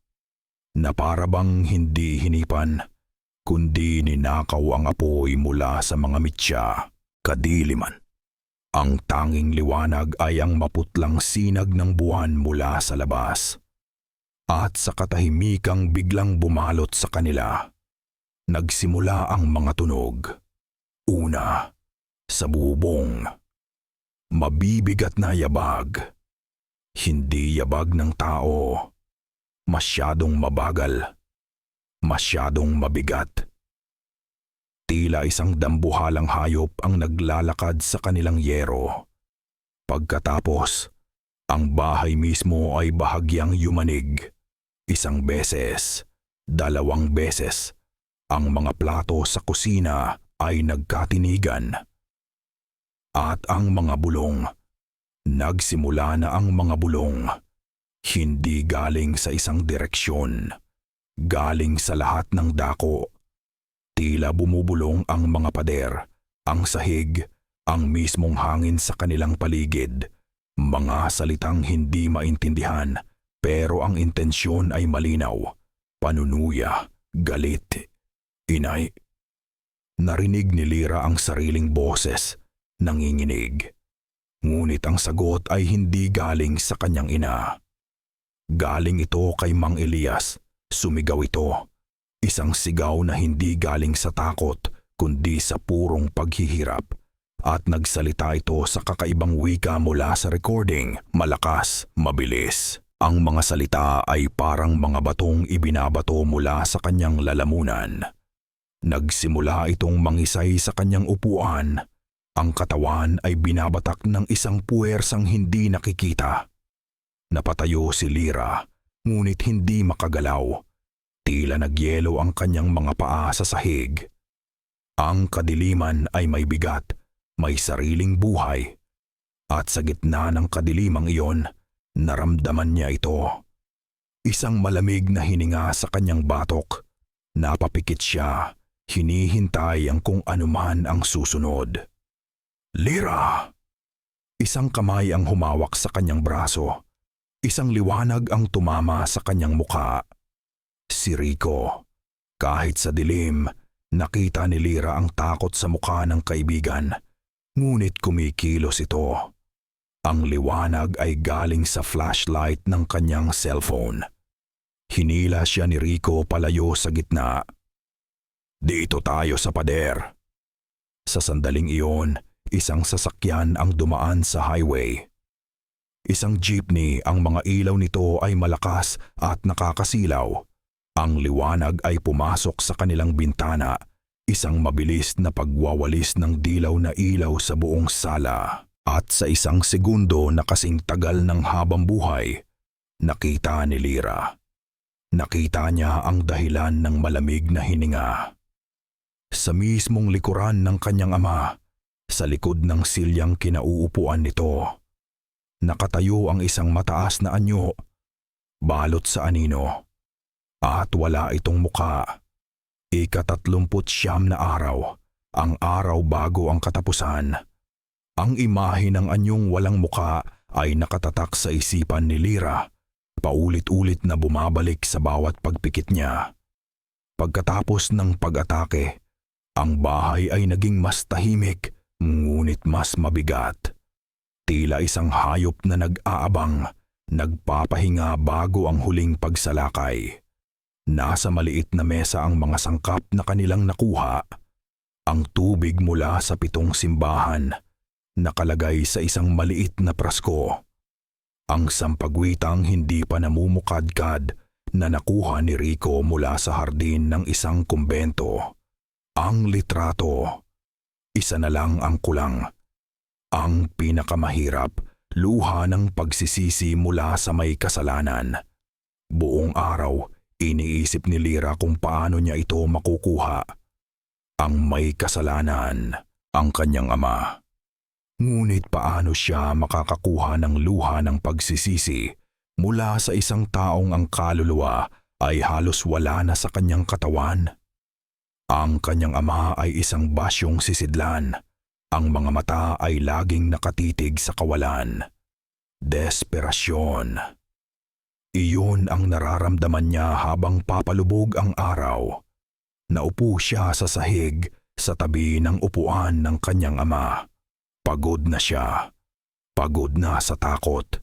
Na para bang hindi hinipan, kundi ninakaw ang apoy mula sa mga mitya. Kadiliman. Ang tanging liwanag ay ang maputlang sinag ng buwan mula sa labas. At sa katahimikang biglang bumalot sa kanila, nagsimula ang mga tunog. Una, sa bubong. Mabibigat na yabag. Hindi yabag ng tao. Masyadong mabagal. Masyadong mabigat. Tila isang dambuhalang hayop ang naglalakad sa kanilang yero. Pagkatapos, ang bahay mismo ay bahagyang yumanig. 1 beses, 2 beses. Ang mga plato sa kusina ay nagkatinigan. At ang mga bulong, nagsimula na ang mga bulong, hindi galing sa isang direksyon, galing sa lahat ng dako. Tila bumubulong ang mga pader, ang sahig, ang mismong hangin sa kanilang paligid. Mga salitang hindi maintindihan, pero ang intensyon ay malinaw. Panunuya, galit, inay. Narinig ni Lira ang sariling boses. Nanginginig. Ngunit ang sagot ay hindi galing sa kanyang ina. Galing ito kay Mang Elias. Sumigaw ito. Isang sigaw na hindi galing sa takot, kundi sa purong paghihirap. At nagsalita ito sa kakaibang wika mula sa recording, malakas, mabilis. Ang mga salita ay parang mga batong ibinabato mula sa kanyang lalamunan. Nagsimula itong mangisay sa kanyang upuan. Ang katawan ay binabatak ng isang puwersang hindi nakikita. Napatayo si Lira, ngunit hindi makagalaw. Tila nagyelo ang kanyang mga paa sa sahig. Ang kadiliman ay may bigat, may sariling buhay. At sa gitna ng kadilimang iyon, naramdaman niya ito. Isang malamig na hininga sa kanyang batok. Napapikit siya, hinihintay ang kung anuman ang susunod. Lira! Isang kamay ang humawak sa kanyang braso. Isang liwanag ang tumama sa kanyang muka. Si Rico. Kahit sa dilim, nakita ni Lira ang takot sa mukha ng kaibigan. Ngunit kumikilos ito. Ang liwanag ay galing sa flashlight ng kanyang cellphone. Hinila siya ni Rico palayo sa gitna. Dito tayo sa pader. Sa sandaling iyon, isang sasakyan ang dumaan sa highway. Isang jeepney, ang mga ilaw nito ay malakas at nakakasilaw. Ang liwanag ay pumasok sa kanilang bintana, isang mabilis na pagwawalis ng dilaw na ilaw sa buong sala. At sa isang segundo na kasing tagal ng habang buhay, nakita ni Lira. Nakita niya ang dahilan ng malamig na hininga. Sa mismong likuran ng kanyang ama, sa likod ng silyang kinauupuan nito, nakatayo ang isang mataas na anyo, balot sa anino, at wala itong muka. Ika-39 na araw, ang araw bago ang katapusan. Ang imahe ng anyong walang muka ay nakatatak sa isipan ni Lyra, paulit-ulit na bumabalik sa bawat pagpikit niya. Pagkatapos ng pag-atake, ang bahay ay naging mas tahimik, ngunit mas mabigat. Tila isang hayop na nag-aabang, nagpapahinga bago ang huling pagsalakay. Nasa maliit na mesa ang mga sangkap na kanilang nakuha. Ang tubig mula sa 7 simbahan, nakalagay sa isang maliit na prasko. Ang sampagwitang hindi pa namumukadkad na nakuha ni Rico mula sa hardin ng isang kumbento. Ang litrato, isa na lang ang kulang. Ang pinakamahirap, luha ng pagsisisi mula sa may kasalanan. Buong araw, iniisip ni Lyra kung paano niya ito makukuha. Ang may kasalanan, ang kanyang ama. Ngunit paano siya makakakuha ng luha ng pagsisisi mula sa isang taong ang kaluluwa ay halos wala na sa kanyang katawan? Ang kanyang ama ay isang basyong sisidlan. Ang mga mata ay laging nakatitig sa kawalan. Desperasyon. Iyon ang nararamdaman niya habang papalubog ang araw. Naupo siya sa sahig sa tabi ng upuan ng kanyang ama. Pagod na siya. Pagod na sa takot.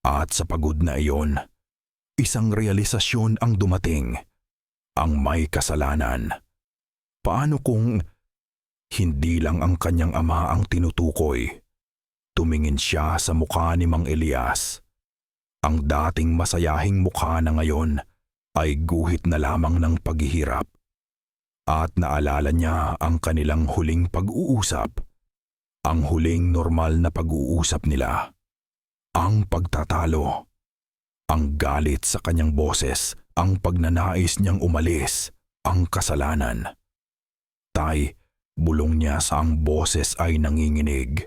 At sa pagod na iyon, isang realisasyon ang dumating. Ang may kasalanan. Paano kung hindi lang ang kanyang ama ang tinutukoy? Tumingin siya sa mukha ni Mang Elias. Ang dating masayahing mukha na ngayon ay guhit na lamang ng paghihirap. At naalala niya ang kanilang huling pag-uusap. Ang huling normal na pag-uusap nila. Ang pagtatalo. Ang galit sa kanyang boses, ang pagnanais niyang umalis, ang kasalanan. Tay, bulong niya sa ang boses ay nanginginig.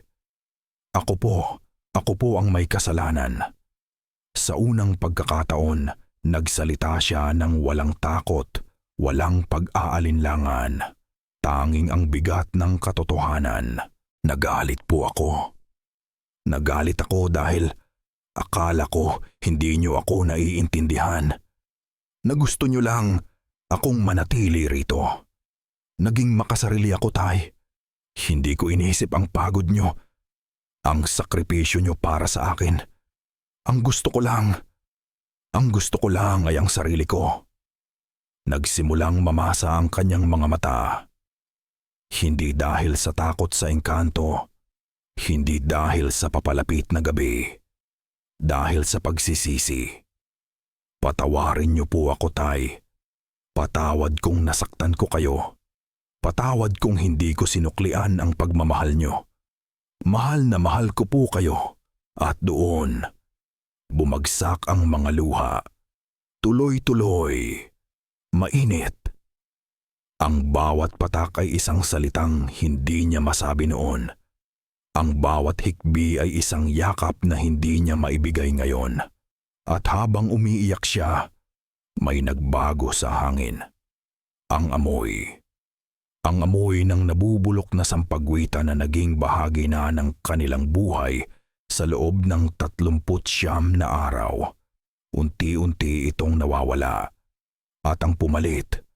Ako po ang may kasalanan. Sa unang pagkakataon, nagsalita siya ng walang takot, walang pag-aalinlangan. Tanging ang bigat ng katotohanan. Nagalit po ako. Nagalit ako dahil akala ko hindi niyo ako naiintindihan. Na gusto niyo lang akong manatili rito. Naging makasarili ako, tay. Hindi ko inisip ang pagod niyo, ang sakripisyo niyo para sa akin. Ang gusto ko lang ay ang sarili ko. Nagsimulang mamasa ang kanyang mga mata. Hindi dahil sa takot sa engkanto, hindi dahil sa papalapit na gabi, dahil sa pagsisisi. Patawarin niyo po ako, tay. Patawad kung nasaktan ko kayo. Patawad kung hindi ko sinuklian ang pagmamahal niyo. Mahal na mahal ko po kayo. At doon, bumagsak ang mga luha. Tuloy-tuloy. Mainit. Ang bawat patak ay isang salitang hindi niya masabi noon. Ang bawat hikbi ay isang yakap na hindi niya maibigay ngayon. At habang umiiyak siya, may nagbago sa hangin. Ang amoy. Ang amoy ng nabubulok na sampagwita na naging bahagi na ng kanilang buhay sa loob ng 39 na araw. Unti-unti itong nawawala. At ang pumalit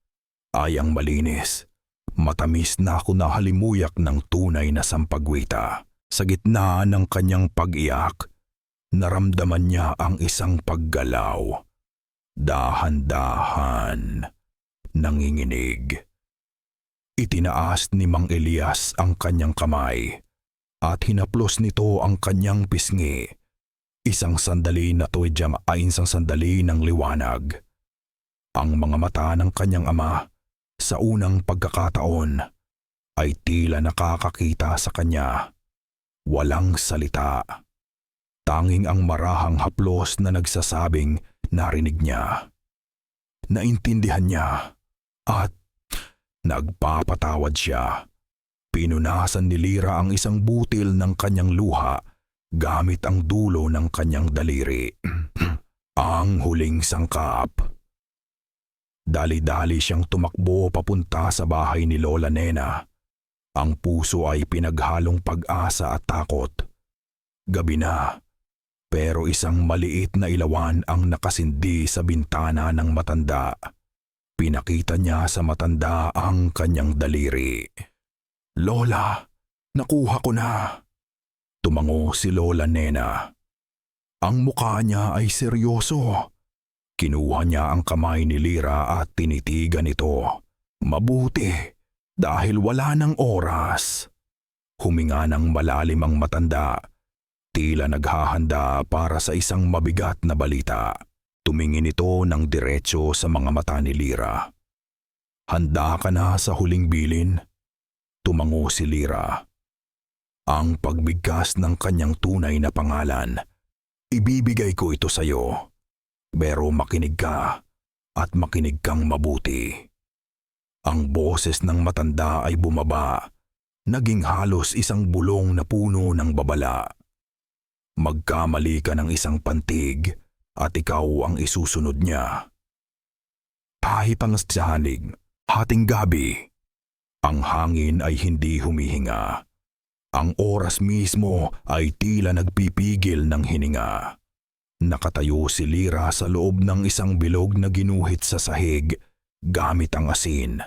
ay ang malinis, matamis na kunahalimuyak ng tunay na sampagwita. Sa gitna ng kanyang pag-iyak, naramdaman niya ang isang paggalaw. Dahan-dahan, nanginginig. Itinaas ni Mang Elias ang kanyang kamay at hinaplos nito ang kanyang pisngi. Isang sandali na tuwidyam ay isang sandali ng liwanag. Ang mga mata ng kanyang ama sa unang pagkakataon ay tila nakakakita sa kanya. Walang salita. Tanging ang marahang haplos na nagsasabing narinig niya. Naintindihan niya at Nagpapatawad siya. Pinunasan ni Lira ang isang butil ng kanyang luha gamit ang dulo ng kanyang daliri. Ang huling sangkap. Dali-dali siyang tumakbo papunta sa bahay ni Lola Nena. Ang puso ay pinaghalong pag-asa at takot. Gabi na, pero isang maliit na ilawan ang nakasindi sa bintana ng matanda. Pinakita niya sa matanda ang kanyang daliri. "Lola, nakuha ko na." Tumango si Lola Nena. Ang mukha niya ay seryoso. Kinuha niya ang kamay ni Lira at tinitigan ito. Mabuti, dahil wala ng oras. Huminga ng malalim ang matanda. Tila naghahanda para sa isang mabigat na balita. Tumingin ito ng diretso sa mga mata ni Lira. "Handa ka na sa huling bilin?" Tumango si Lira. Ang pagbigkas ng kanyang tunay na pangalan. "Ibibigay ko ito sa iyo. Pero makinig ka at makinig kang mabuti." Ang boses ng matanda ay bumaba, naging halos isang bulong na puno ng babala. "Magkamali ka ng isang pantig at ikaw ang isusunod niya." Pahipang sa hanig, hating gabi. Ang hangin ay hindi humihinga. Ang oras mismo ay tila nagpipigil ng hininga. Nakatayo si Lira sa loob ng isang bilog na ginuhit sa sahig gamit ang asin.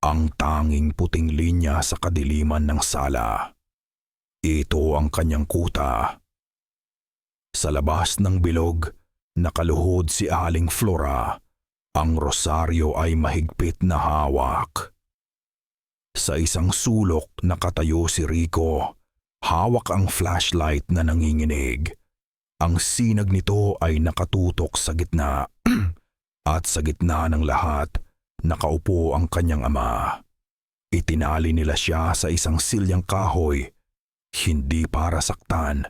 Ang tanging puting linya sa kadiliman ng sala. Ito ang kanyang kuta. Sa labas ng bilog, nakaluhod si Aling Flora. Ang rosaryo ay mahigpit na hawak. Sa isang sulok nakatayo si Rico. Hawak ang flashlight na nanginginig. Ang sinag nito ay nakatutok sa gitna. At sa gitna ng lahat, nakaupo ang kanyang ama. Itinali nila siya sa isang silyang kahoy, hindi para saktan,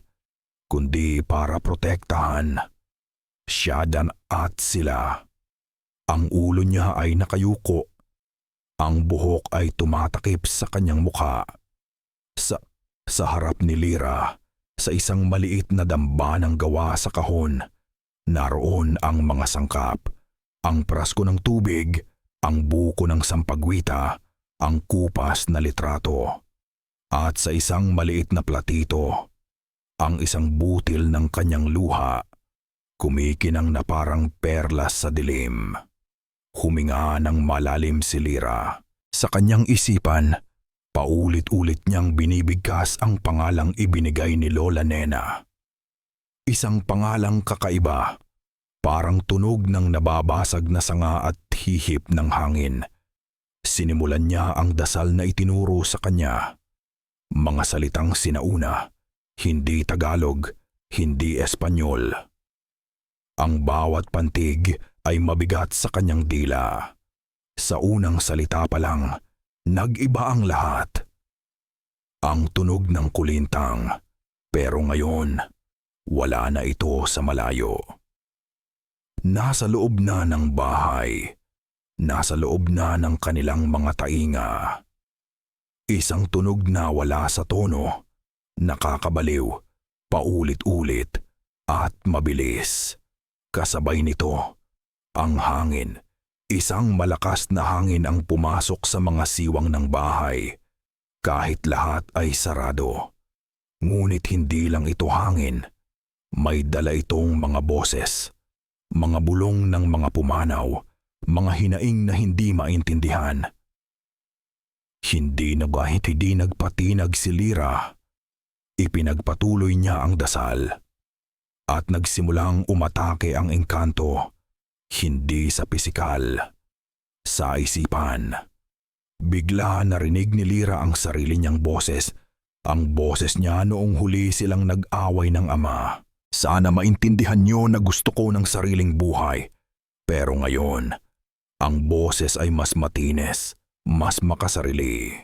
kundi para protektahan. Siya dan at sila. Ang ulo niya ay nakayuko. Ang buhok ay tumatakip sa kanyang mukha. Sa harap ni Lira, sa isang maliit na dambanang gawa sa kahon, naroon ang mga sangkap, ang prasko ng tubig, ang buko ng sampagwita, ang kupas na litrato, at sa isang maliit na platito, ang isang butil ng kanyang luha, kumikinang na parang perlas sa dilim. Huminga ng malalim si Lira. Sa kanyang isipan, paulit-ulit niyang binibigkas ang pangalang ibinigay ni Lola Nena. Isang pangalang kakaiba, parang tunog ng nababasag na sanga at hihip ng hangin. Sinimulan niya ang dasal na itinuro sa kanya. Mga salitang sinauna, hindi Tagalog, hindi Espanyol. Ang bawat pantig ay mabigat sa kanyang dila. Sa unang salita pa lang, nag-iba ang lahat. Ang tunog ng kulintang, pero ngayon, wala na ito sa malayo. Nasa loob na ng bahay, nasa loob na ng kanilang mga tainga. Isang tunog na wala sa tono, nakakabaliw, paulit-ulit, at mabilis. Kasabay nito, ang hangin. Isang malakas na hangin ang pumasok sa mga siwang ng bahay, kahit lahat ay sarado. Ngunit hindi lang ito hangin, may dala itong mga boses, mga bulong ng mga pumanaw, mga hinaing na hindi maintindihan. Hindi nagpatinag si Lira. Ipinagpatuloy niya ang dasal. At nagsimulang umatake ang engkanto, hindi sa pisikal, sa isipan. Bigla narinig ni Lira ang sarili niyang boses, ang boses niya noong huli silang nag-away ng ama. "Sana maintindihan niyo na gusto ko ng sariling buhay. Pero ngayon, ang boses ay mas matinis, mas makasarili."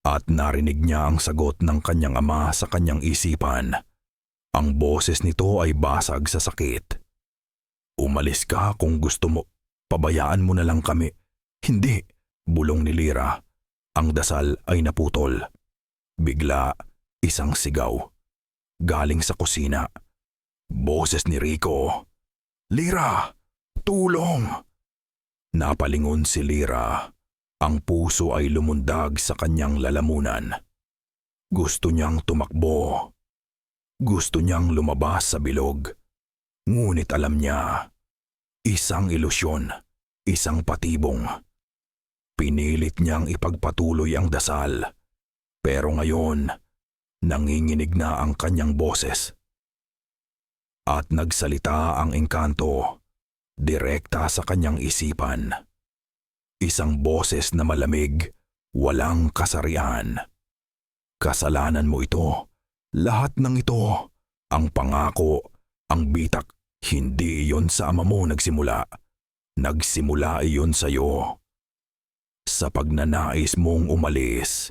At narinig niya ang sagot ng kanyang ama sa kanyang isipan. Ang boses nito ay basag sa sakit. "Umalis ka kung gusto mo. Pabayaan mo na lang kami." "Hindi, Bulong ni Lira. Ang dasal ay naputol. Bigla, isang sigaw. Galing sa kusina. Boses ni Rico. "Lira! Tulong!" Napalingon si Lira. Ang puso ay lumundag sa kanyang lalamunan. Gusto niyang tumakbo. Gusto niyang lumabas sa bilog. Ngunit alam niya, isang ilusyon, isang patibong. Pinilit niyang ipagpatuloy ang dasal. Pero ngayon, nanginginig na ang kanyang boses. At nagsalita ang engkanto, direkta sa kanyang isipan. Isang boses na malamig, walang kasarian. Kasalanan mo ito. Lahat ng ito, ang pangako, ang bitak, hindi iyon sa ama mo nagsimula. Nagsimula iyon sa iyo. Sa pagnanais mong umalis,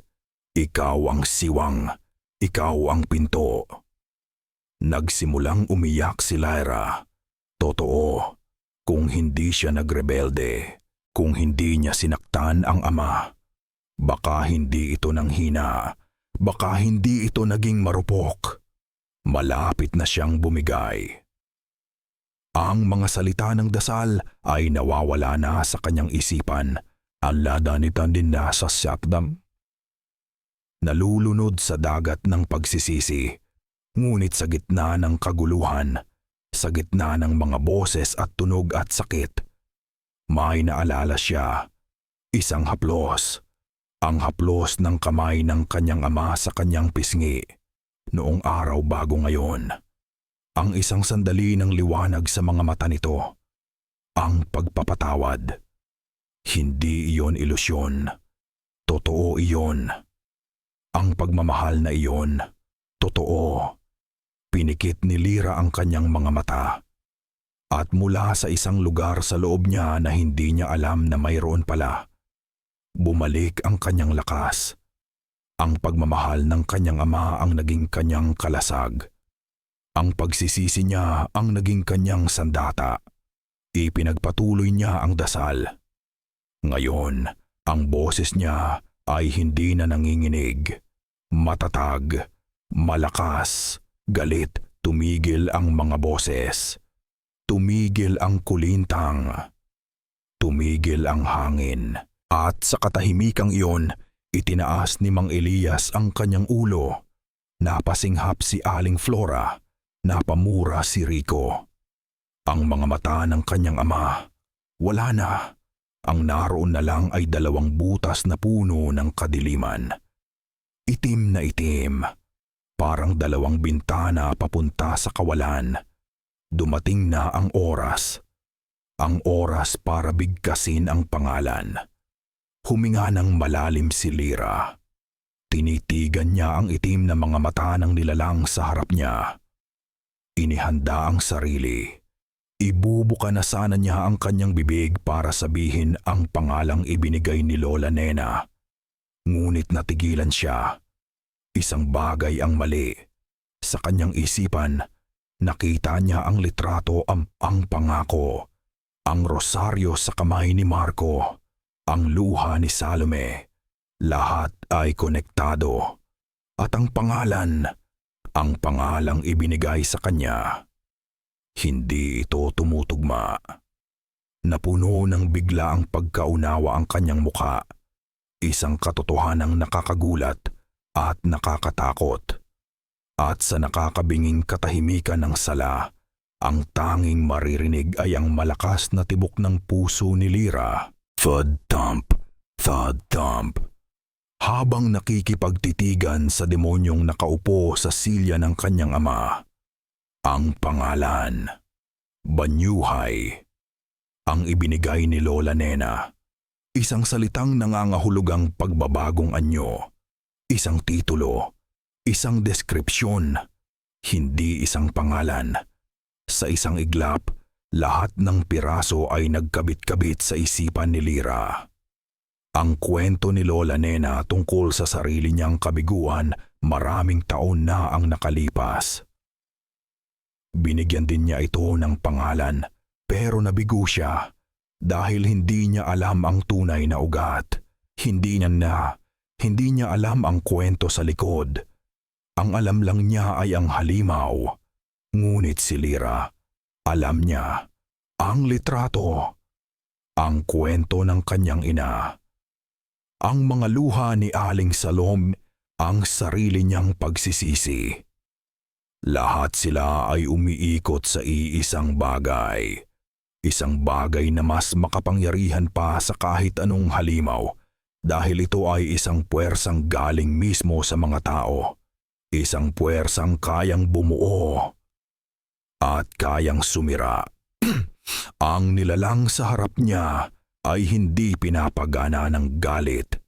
ikaw ang siwang, ikaw ang pinto. Nagsimulang umiyak si Lyra. Totoo, kung hindi siya nagrebelde, kung hindi niya sinaktan ang ama, baka hindi ito nanghina, baka hindi ito naging marupok. Malapit na siyang bumigay. Ang mga salita ng dasal ay nawawala na sa kanyang isipan. Aladanitan din na sa siyakdam. Nalulunod sa dagat ng pagsisisi, ngunit sa gitna ng kaguluhan, sa gitna ng mga boses at tunog at sakit, may naalala siya, isang haplos, ang haplos ng kamay ng kanyang ama sa kanyang pisngi, noong araw bago ngayon. Ang isang sandali ng liwanag sa mga mata nito, ang pagpapatawad. Hindi iyon ilusyon, totoo iyon. Ang pagmamahal na iyon, totoo. Pinikit ni Lira ang kanyang mga mata. At mula sa isang lugar sa loob niya na hindi niya alam na mayroon pala, bumalik ang kanyang lakas. Ang pagmamahal ng kanyang ama ang naging kanyang kalasag. Ang pagsisisi niya ang naging kanyang sandata. Ipinagpatuloy niya ang dasal. Ngayon, ang boses niya ay hindi na nanginginig. Matatag, malakas, galit, tumigil ang mga boses. Tumigil ang kulintang. Tumigil ang hangin. At sa katahimikang iyon, itinaas ni Mang Elias ang kanyang ulo. Napasinghap si Aling Flora. Napamura si Rico. Ang mga mata ng kanyang ama, wala na. Ang naroon na lang ay 2 butas na puno ng kadiliman. Itim na itim. Parang 2 bintana papunta sa kawalan. Dumating na ang oras. Ang oras para bigkasin ang pangalan. Huminga ng malalim si Lira. Tinitigan niya ang itim na mga mata ng nilalang sa harap niya. Inihanda ang sarili. Ibubuka na sana niya ang kanyang bibig para sabihin ang pangalang ibinigay ni Lola Nena. Ngunit natigilan siya. Isang bagay ang mali. Sa kanyang isipan, nakita niya ang litrato ang pangako. Ang rosaryo sa kamay ni Marco. Ang luha ni Salome. Lahat ay konektado. At ang pangalang ibinigay sa kanya. Hindi ito tumutugma. Napuno ng bigla ang pagkaunawa ang kanyang muka. Isang katotohanang nakakagulat at nakakatakot. At sa nakakabinging katahimikan ng sala, ang tanging maririnig ay ang malakas na tibok ng puso ni Lira. Thud thump, thud thump. Habang nakikipagtitigan sa demonyong nakaupo sa silya ng kanyang ama. Ang pangalan, Banyuhay. Ang ibinigay ni Lola Nena. Isang salitang nangangahulugang pagbabagong anyo. Isang titulo. Isang deskripsyon. Hindi isang pangalan. Sa isang iglap, lahat ng piraso ay nagkabit-kabit sa isipan ni Lira. Ang kwento ni Lola Nena tungkol sa sarili niyang kabiguan, maraming taon na ang nakalipas. Binigyan din niya ito ng pangalan, pero nabigo siya dahil hindi niya alam ang tunay na ugat. Hindi niya alam ang kwento sa likod. Ang alam lang niya ay ang halimaw. Ngunit si Lyra, alam niya ang litrato, ang kwento ng kanyang ina. Ang mga luha ni Aling Salome, ang sarili niyang pagsisisi. Lahat sila ay umiikot sa iisang bagay. Isang bagay na mas makapangyarihan pa sa kahit anong halimaw dahil ito ay isang puwersang galing mismo sa mga tao. Isang puwersang kayang bumuo at kayang sumira. Ang nilalang sa harap niya ay hindi pinapagana ng galit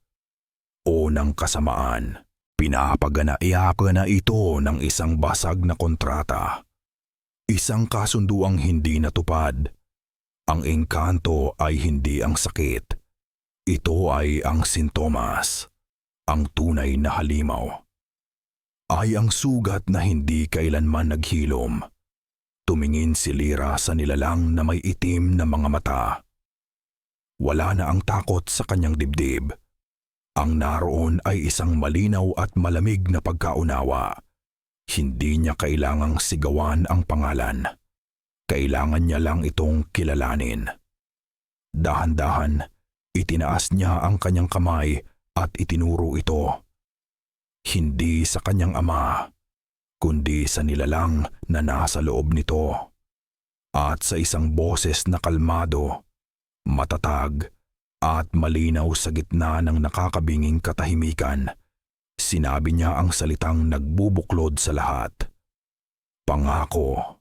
o ng kasamaan. Pinapagana ito ng isang basag na kontrata. Isang kasunduang hindi natupad. Ang engkanto ay hindi ang sakit. Ito ay ang sintomas. Ang tunay na halimaw ay ang sugat na hindi kailanman naghilom. Tumingin si Lyra sa nilalang na may itim na mga mata. Wala na ang takot sa kanyang dibdib. Ang naroon ay isang malinaw at malamig na pagkaunawa. Hindi niya kailangang sigawan ang pangalan. Kailangan niya lang itong kilalanin. Dahan-dahan, itinaas niya ang kanyang kamay at itinuro ito. Hindi sa kanyang ama, kundi sa nilalang na nasa loob nito. At sa isang boses na kalmado, matatag, at malinaw sa gitna ng nakakabinging katahimikan, sinabi niya ang salitang nagbubuklod sa lahat. Pangako.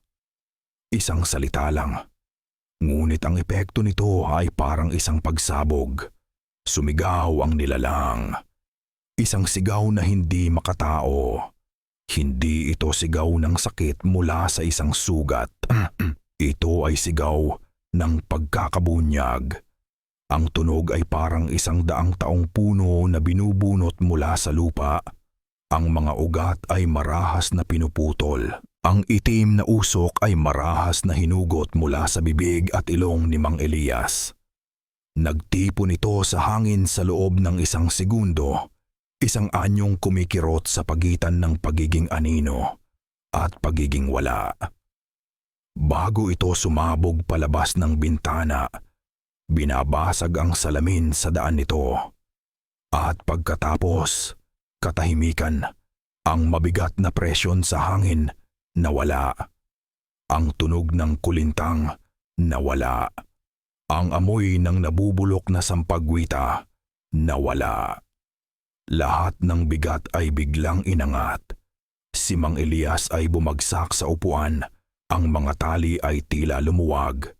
Isang salita lang. Ngunit ang epekto nito ay parang isang pagsabog. Sumigaw ang nilalang. Isang sigaw na hindi makatao. Hindi ito sigaw ng sakit mula sa isang sugat. Ito ay sigaw ng pagkakabunyag. Ang tunog ay parang 100 taong puno na binubunot mula sa lupa. Ang mga ugat ay marahas na pinuputol. Ang itim na usok ay marahas na hinugot mula sa bibig at ilong ni Mang Elias. Nagtipon ito sa hangin sa loob ng 1 segundo. Isang anyong kumikirot sa pagitan ng pagiging anino at pagiging wala. Bago ito sumabog palabas ng bintana, binabasag ang salamin sa daan nito. At pagkatapos, katahimikan, ang mabigat na presyon sa hangin nawala. Ang tunog ng kulintang nawala. Ang amoy ng nabubulok na sampagwita nawala. Lahat ng bigat ay biglang inangat. Si Mang Elias ay bumagsak sa upuan. Ang mga tali ay tila lumuwag.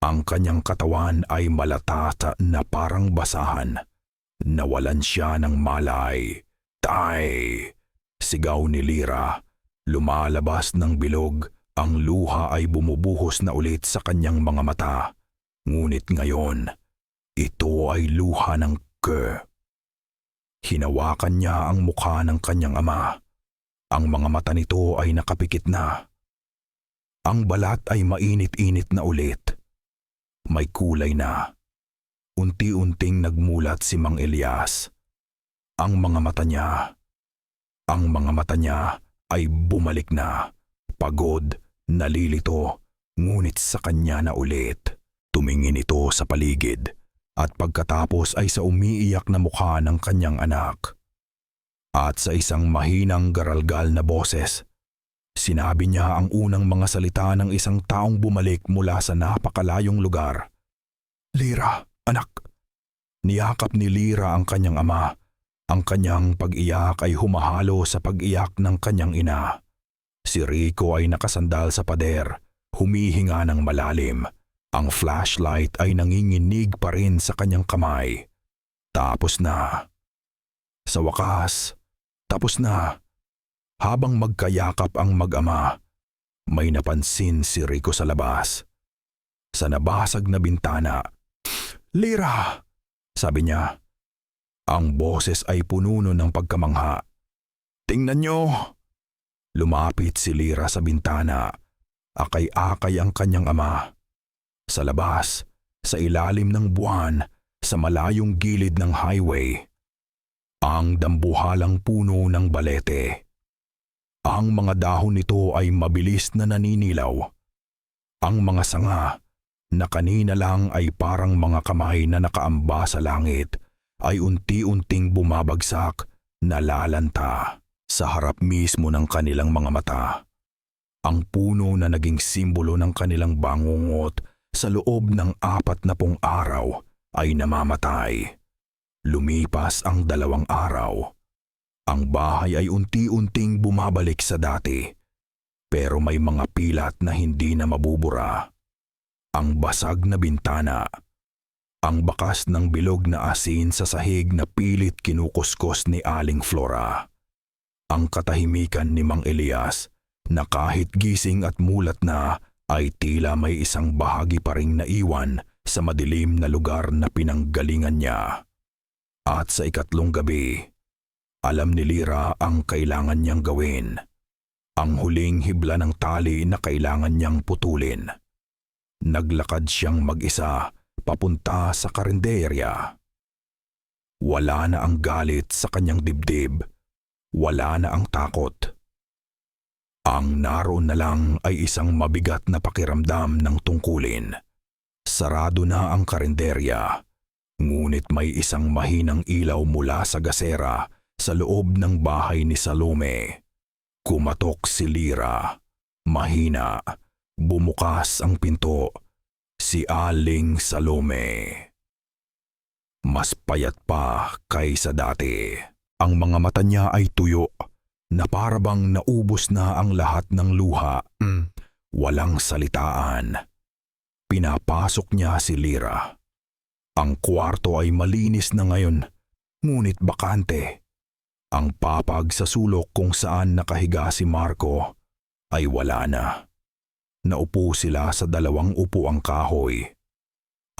Ang kanyang katawan ay malatata na parang basahan. Nawalan siya ng malay. Tay! Sigaw ni Lyra. Lumalabas ng bilog. Ang luha ay bumubuhos na ulit sa kanyang mga mata. Ngunit ngayon, ito ay luha ng Hinawakan niya ang mukha ng kanyang ama. Ang mga mata nito ay nakapikit na. Ang balat ay mainit-init na ulit. May kulay na. Unti-unting nagmulat si Mang Elias. Ang mga mata niya ay bumalik na. Pagod, nalilito, ngunit sa kanya na ulit. Tumingin ito sa paligid. At pagkatapos ay sa umiiyak na mukha ng kanyang anak. At sa isang mahinang garalgal na boses, sinabi niya ang unang mga salita ng isang taong bumalik mula sa napakalayong lugar. Lyra, anak. Niyakap ni Lyra ang kanyang ama. Ang kanyang pag-iyak ay humahalo sa pag-iyak ng kanyang ina. Si Rico ay nakasandal sa pader, humihinga ng malalim. Ang flashlight ay nanginginig pa rin sa kanyang kamay. Tapos na. Sa wakas, tapos na. Habang magkayakap ang mag-ama, may napansin si Rico sa labas. Sa nabasag na bintana, Lyra! Sabi niya. Ang boses ay pununo ng pagkamangha. Tingnan niyo! Lumapit si Lyra sa bintana. Akay-akay ang kanyang ama. Sa labas, sa ilalim ng buwan, sa malayong gilid ng highway, ang dambuhalang puno ng balete. Ang mga dahon nito ay mabilis na naninilaw. Ang mga sanga na kanina lang ay parang mga kamay na nakaamba sa langit ay unti-unting bumabagsak, nalalanta sa harap mismo ng kanilang mga mata. Ang puno na naging simbolo ng kanilang bangungot sa loob ng 40 araw ay namamatay. Lumipas ang 2 araw. Ang bahay ay unti-unting bumabalik sa dati, pero may mga pilat na hindi na mabubura. Ang basag na bintana, ang bakas ng bilog na asin sa sahig na pilit kinukuskos ni Aling Flora, ang katahimikan ni Mang Elias na kahit gising at mulat na ay tila may isang bahagi pa ring naiwan sa madilim na lugar na pinanggalingan niya. At sa 3 gabi, alam ni Lira ang kailangan niyang gawin. Ang huling hibla ng tali na kailangan niyang putulin. Naglakad siyang mag-isa papunta sa karinderya. Wala na ang galit sa kanyang dibdib. Wala na ang takot. Ang naroon na lang ay isang mabigat na pakiramdam ng tungkulin. Sarado na ang karinderya, ngunit may isang mahinang ilaw mula sa gasera sa loob ng bahay ni Salome. Kumatok si Lira. Mahina. Bumukas ang pinto. Si Aling Salome. Mas payat pa kaysa dati. Ang mga mata niya ay tuyo na parabang naubos na ang lahat ng luha. Walang salitaan. Pinapasok niya si Lira. Ang kwarto ay malinis na ngayon, ngunit bakante. Ang papag sa sulok kung saan nakahiga si Marco ay wala na. Naupo sila sa 2 upuang kahoy.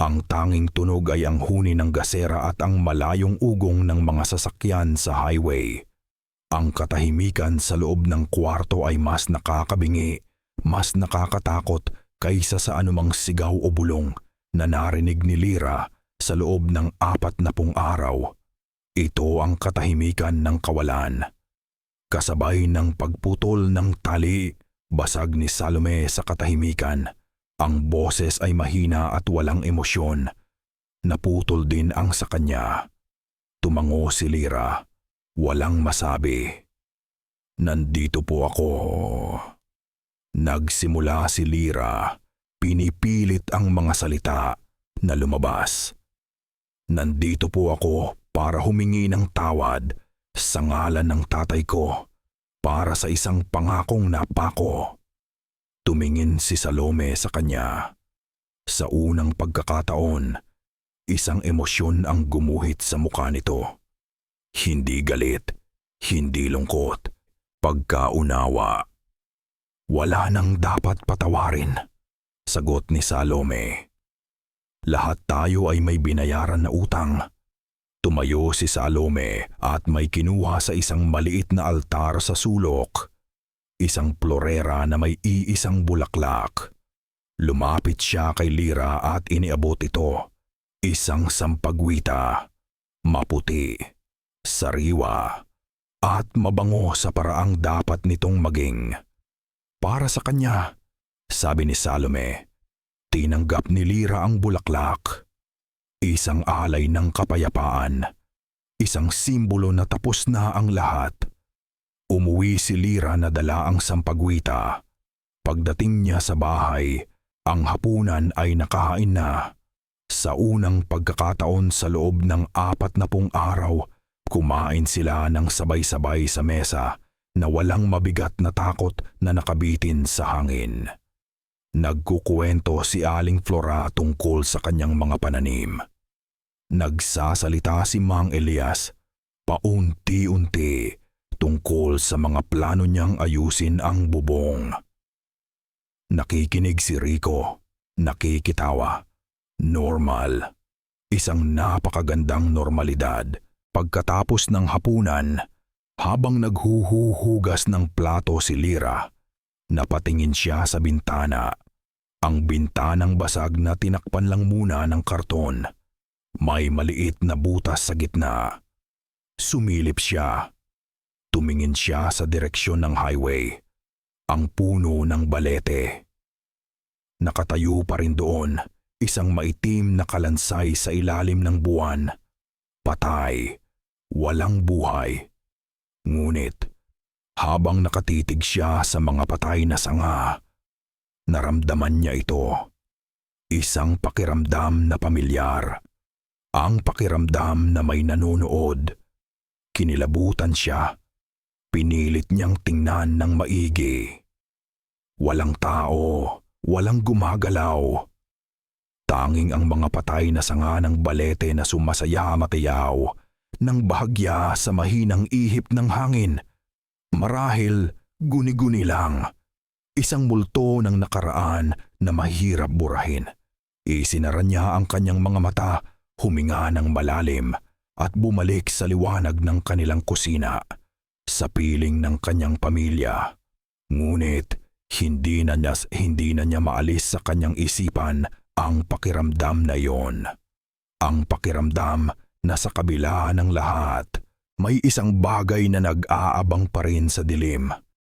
Ang tanging tunog ay ang huni ng gasera at ang malayong ugong ng mga sasakyan sa highway. Ang katahimikan sa loob ng kwarto ay mas nakakabingi, mas nakakatakot kaysa sa anumang sigaw o bulong na narinig ni Lira sa loob ng 40 araw. Ito ang katahimikan ng kawalan. Kasabay ng pagputol ng tali, basag ni Salome sa katahimikan. Ang boses ay mahina at walang emosyon. Naputol din ang sa kanya. Tumango si Lira. Walang masabi. Nandito po ako. Nagsimula si Lira. Pinipilit ang mga salita na lumabas. Nandito po ako para humingi ng tawad sa ngalan ng tatay ko para sa isang pangakong napako. Tumingin si Salome sa kanya. Sa unang pagkakataon, isang emosyon ang gumuhit sa mukha nito. Hindi galit, hindi lungkot, pagkaunawa. Wala nang dapat patawarin, sagot ni Salome. Lahat tayo ay may binayaran na utang. Tumayo si Salome at may kinuha sa isang maliit na altar sa sulok. Isang florera na may iisang bulaklak. Lumapit siya kay Lira at iniabot ito. Isang sampagwita, maputi, sariwa, at mabango sa paraang dapat nitong maging. Para sa kanya, sabi ni Salome. Tinanggap ni Lira ang bulaklak. Isang alay ng kapayapaan. Isang simbolo na tapos na ang lahat. Umuwi si Lira na dala ang sampagwita. Pagdating niya sa bahay, ang hapunan ay nakahain na. Sa unang pagkakataon sa loob ng 40 araw, kumain sila ng sabay-sabay sa mesa na walang mabigat na takot na nakabitin sa hangin. Nagkukuwento si Aling Flora tungkol sa kanyang mga pananim. Nagsasalita si Mang Elias paunti-unti tungkol sa mga plano niyang ayusin ang bubong. Nakikinig si Rico, nakikitawa. Normal. Isang napakagandang normalidad. Pagkatapos ng hapunan, habang naghuhuhugas ng plato si Lira, napatingin siya sa bintana. Ang bintanang basag na tinakpan lang muna ng karton. May maliit na butas sa gitna. Sumilip siya. Tumingin siya sa direksyon ng highway. Ang puno ng balete. Nakatayo pa rin doon, isang maitim na kalansay sa ilalim ng buwan. Patay. Walang buhay. Ngunit, habang nakatitig siya sa mga patay na sanga, naramdaman niya ito. Isang pakiramdam na pamilyar. Ang pakiramdam na may nanonood. Kinilabutan siya. Pinilit niyang tingnan ng maigi. Walang tao, walang gumagalaw. Tanging ang mga patay na sanga ng balete na sumasaya-matayaw ng bahagya sa mahinang ihip ng hangin. Marahil guni-guni lang. Isang multo ng nakaraan na mahirap burahin. Isinara niya ang kanyang mga mata, huminga ng malalim at bumalik sa liwanag ng kanilang kusina, sa piling ng kanyang pamilya. Ngunit hindi na niya maalis sa kanyang isipan ang pakiramdam na iyon. Ang pakiramdam na sa kabila ng lahat, may isang bagay na nag-aabang pa rin sa dilim.